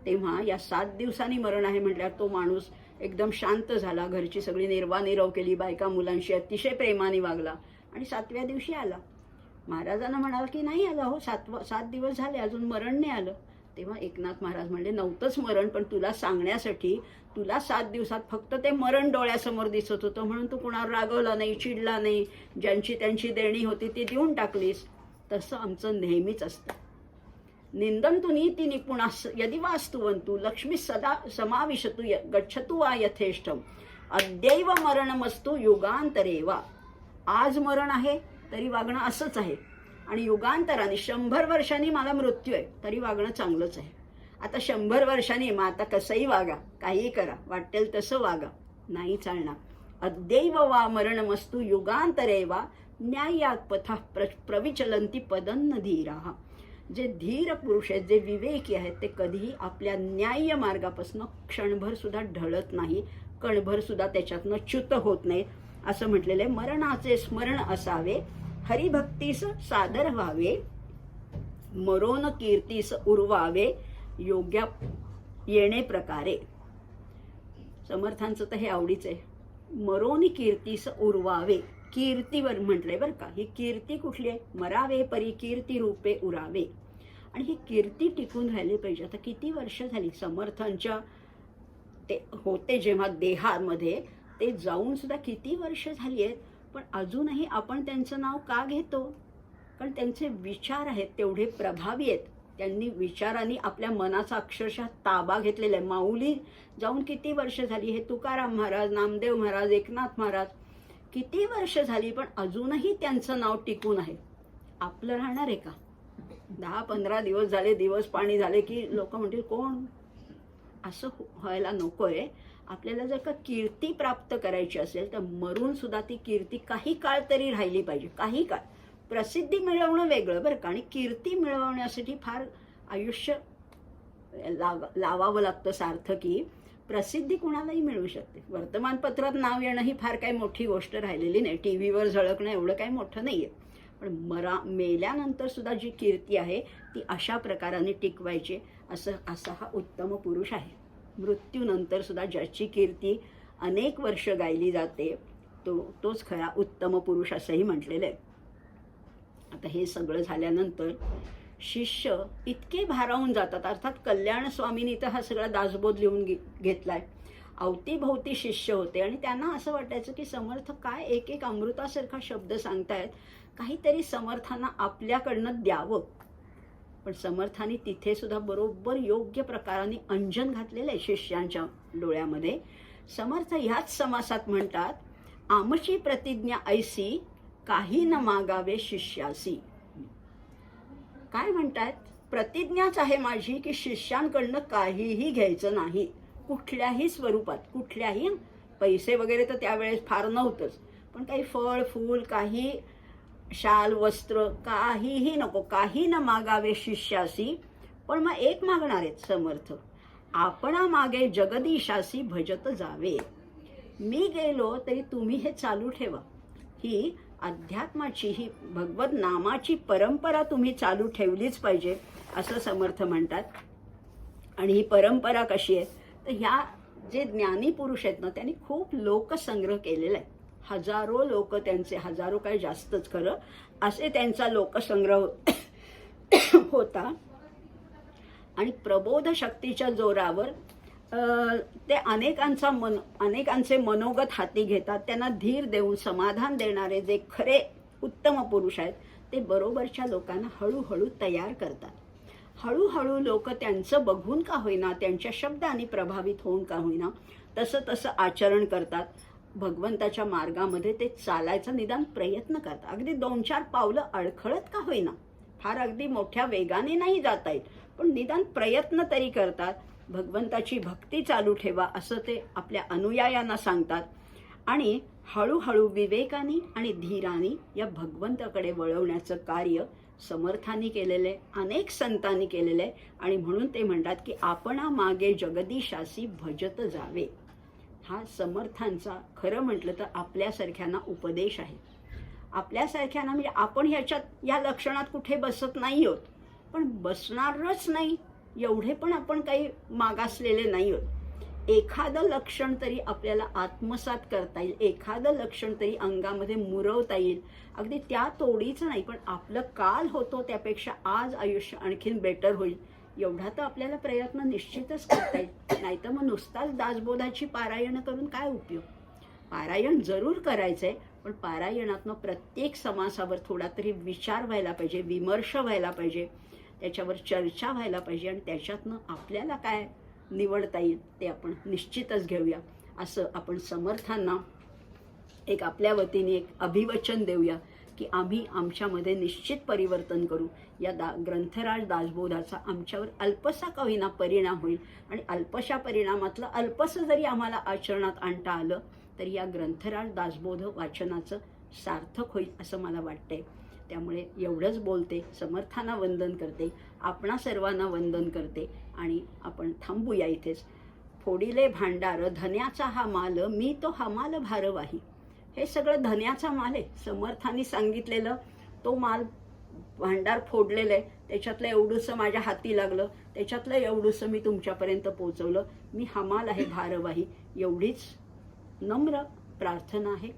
तेव्हा या 7 दिवसांनी मरण आहे म्हटल्यावर तो माणूस एकदम शांत झाला, घरची सगळी निर्वानिरव केली, बायका मुलांशी अतिशय प्रेमाने वागला आणि 7व्या दिवशी आला. महाराजांना म्हणाला की नाही आला हो, 7 दिवस झाले अजून मरण नाही आलं. तेव्हा एकनाथ महाराज म्हणले, नव्हतंच मरण, पण तुला सांगण्यासाठी तुला 7 दिवसात फक्त ते मरण डोळ्यासमोर दिसत होतं म्हणून तू कुणावर रागवला नाही, चिडला नाही, ज्यांची त्यांची देणी होती ती देऊन टाकलीस. तसं आमचं नेहमीच असतं. निंदन्तु नीति निपुणास यदि वास्तुवन्तु लक्ष्मी सदा समाविशतु गच्छतु वा यथेष्टम अद्यैव मरणमस्तु युगांतरे वा. आज मरण आहे तरी वागणं असंच आहे, आणि युगांतराने 100 वर्षांनी मला मृत्यू आहे तरी वागणं चांगलंच आहे. आता 100 वर्षांनी मग आता कसंही वागा, काहीही करा, वाटेल तसं वागा, नाही चालणार. अद्यैव वा मरणमस्तु युगांतरे वा न्यायात पथा प्रविचलंती पदन्न धीराः. जे धीर पुरुष आहेत, जे विवेकी आहेत, ते कधीही आपल्या न्याय्य मार्गापासून क्षणभर सुद्धा ढळत नाही, कणभर सुद्धा त्याच्यातनं च्युत होत नाही. असं म्हटलेलं आहे, मरणाचे स्मरण असावे, हरिभक्तीस सादर व्हावे, मरोन कीर्तीस उरवावे, योग्या येणे प्रकारे. समर्थांचं तर हे आवडीच आहे. मरोनी कीर्तीस उरवावे, कीर्तीवर म्हटलंय बरं का. ही कीर्ती कुठली आहे? मरावे परी कीर्ती रूपे उरावे. आणि ही कीर्ती टिकून राहिली पाहिजे. आता किती वर्ष झाली समर्थांच्या ते होते जेव्हा देहामध्ये, ते जाऊन सुद्धा किती वर्ष झाली आहेत, पण अजूनही आपण त्यांचं नाव का घेतो? कारण त्यांचे विचार आहेत तेवढे प्रभावी आहेत. त्यांनी विचारांनी आपल्या मनाचा अक्षरशः ताबा घेतलेला आहे. माऊली जाऊन किती वर्ष झाली, हे तुकाराम महाराज, नामदेव महाराज, एकनाथ महाराज, किती वर्ष झाली, पण अजूनही त्यांचं नाव टिकून आहे. आपलं राहणार आहे का? 10-15 दिवस झाले, दिवस पाणी झाले की लोक म्हणतील कोण? असं व्हायला नकोय. आपल्याला जर का कीर्ती प्राप्त करायची असेल तर मरून सुद्धा ती कीर्ती काही काळ तरी राहिली पाहिजे. काही काळ. प्रसिद्धी मिळवणं वेगळं बरं का, आणि कीर्ती मिळवण्यासाठी फार आयुष्य लावावं लागतं सार्थकी. प्रसिद्धी कुणालाही मिळू शकते. वर्तमानपत्रात नाव येणं ही फार काही मोठी गोष्ट राहिलेली नाही. टी व्हीवर झळकणं एवढं काही मोठं नाही आहे. पण मेल्यानंतर सुद्धा जी कीर्ती आहे ती अशा प्रकाराने टिकवायची, असा हा उत्तम पुरुष आहे. मृत्यूनंतर सुद्धा ज्याची कीर्ती अनेक वर्ष गायली जाते तोच खरा उत्तम पुरुष असंही म्हटलेलं आहे. आता हे सगळं झाल्यानंतर शिष्य इतके भारावून जातात. अर्थात कल्याण स्वामींनी तर हा सगळा दासबोध लिहून घेतलाय. अवतीभोवती शिष्य होते आणि त्यांना असं वाटायचं की समर्थ काय एक एक अमृतासारखा शब्द सांगतायत, काहीतरी समर्थांना आपल्याकडनं द्यावं. पण समर्थांनी तिथे सुद्धा बरोबर योग्य प्रकाराने अंजन घातलेलं आहे शिष्यांच्या डोळ्यामध्ये. समर्थ ह्याच समासात म्हणतात, आमची प्रतिज्ञा ऐसी, काही न मागावे शिष्यासी. काय म्हणतात? प्रतिज्ञाच आहे माझी की शिष्यांकडनं काहीही घ्यायचं नाही, कुठल्याही स्वरूपात. कुठल्याही, पैसे वगैरे तर त्यावेळेस फार नव्हतंच, पण काही फळ फूल, काही शाल वस्त्र, काहीही नको. काही न मागावे शिष्यासी. पण मग एक मागणार आहेत समर्थ, आपणा मागे जगदीशासी भजत जावे. मी गेलो तरी तुम्ही हे चालू ठेवा. ही अध्यात्माची, ही भगवत नामाची परंपरा तुम्ही चालू ठेवलीच पाहिजे असं समर्थ म्हणतात. आणि ही परंपरा कशी आहे तर ह्या जे ज्ञानी पुरुष आहेत ना, त्यांनी खूप लोकसंग्रह केलेला आहे. हजारो लोक त्यांचे, हजारो काय जास्तच खरं, असे त्यांचा लोकसंग्रह होता. आणि प्रबोध शक्तीच्या जोरावर ते अनेकांचे मनोगत हाती घेतात. त्यांना धीर देऊन समाधान देणारे जे खरे उत्तम पुरुष आहेत ते बरोबरच्या लोकांना हळूहळू तयार करतात. हळूहळू लोक त्यांचं बघून का होईना, त्यांच्या शब्दांनी प्रभावित होऊन का होईना, तसं आचरण करतात. भगवंताच्या मार्गामध्ये ते चालायचा निदान प्रयत्न करतात. अगदी 2-4 पावलं अडखळत का होईना, फार अगदी मोठ्या वेगाने नाही जाता येत, पण निदान प्रयत्न तरी करतात. भगवंताची भक्ती चालू ठेवा असं ते आपल्या अनुयायांना सांगतात. आणि हळूहळू विवेकाने आणि धीराने या भगवंताकडे वळवण्याचं कार्य समर्थांनी केलेले, अनेक संतांनी केलेले. आणि म्हणून ते म्हणतात की आपणा मागे जगदीशासी भजत जावे. हा समर्थांचा खरं म्हटलं तर आपल्यासारख्यांना उपदेश आहे. आपल्यासारख्यांना म्हणजे आपण ह्याच्यात या लक्षणात कुठे बसत नाही आहोत, पण बसणारच नाही एवढे पण आपण काही मागासलेले नाही आहोत. एखादं लक्षण तरी आपल्याला आत्मसात करता येईल, एखादं लक्षण तरी अंगामध्ये मुरवता येईल. अगदी त्या तोडीचं नाही, पण आपलं काल होतो त्यापेक्षा आज आयुष्य आणखीन बेटर होईल एवढा तर आपल्याला प्रयत्न निश्चितच करता येईल. नाही तर मग नुसताच दासबोधाची पारायण करून काय उपयोग. पारायण जरूर करायचंय, पण पारायणातनं प्रत्येक समासावर थोडा तरी विचार व्हायला पाहिजे, विमर्श व्हायला पाहिजे, त्याच्यावर चर्चा व्हायला पाहिजे. आणि त्याच्यातनं आपल्याला काय निवडता येईल ते आपण निश्चितच घेऊया. असं आपण समर्थांना एक आपल्या वतीने एक अभिवचन देऊया की आम्ही आमच्यामध्ये निश्चित परिवर्तन करू. या ग्रंथराज दासबोधाचा आमच्यावर अल्पसा का होईना परिणाम होईल. आणि अल्पशा परिणामातलं अल्पसं जरी आम्हाला आचरणात आणता आलं तरी या ग्रंथराज दासबोध वाचनाचं सार्थक होईल असं मला वाटतंय. त्यामुळे एवढंच बोलते, समर्थांना वंदन करते, आपणा सर्वांना वंदन करते. आणि आपण थांबूया इथेच. फोडिले भांडार धन्याचा हा माल, मी तो हमाल भारवाही. हे सगळं धन्याचा माल आहे. समर्थांनी सांगितलेलं तो माल भांडार फोडलेलं आहे, त्याच्यातलं एवढंसं माझ्या हाती लागलं, त्याच्यातलं एवढंसं मी तुमच्यापर्यंत पोहोचवलं, मी हमाल आहे भारवाही, एवढीच नम्र प्रार्थना आहे.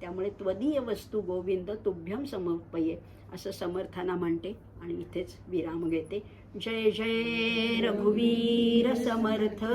त्यामुळे त्वदीय वस्तू गोविंद तुभ्यम समर्पये असं समर्थाना म्हणते आणि इथेच विराम घेते. जय जय रघुवीर समर्थ.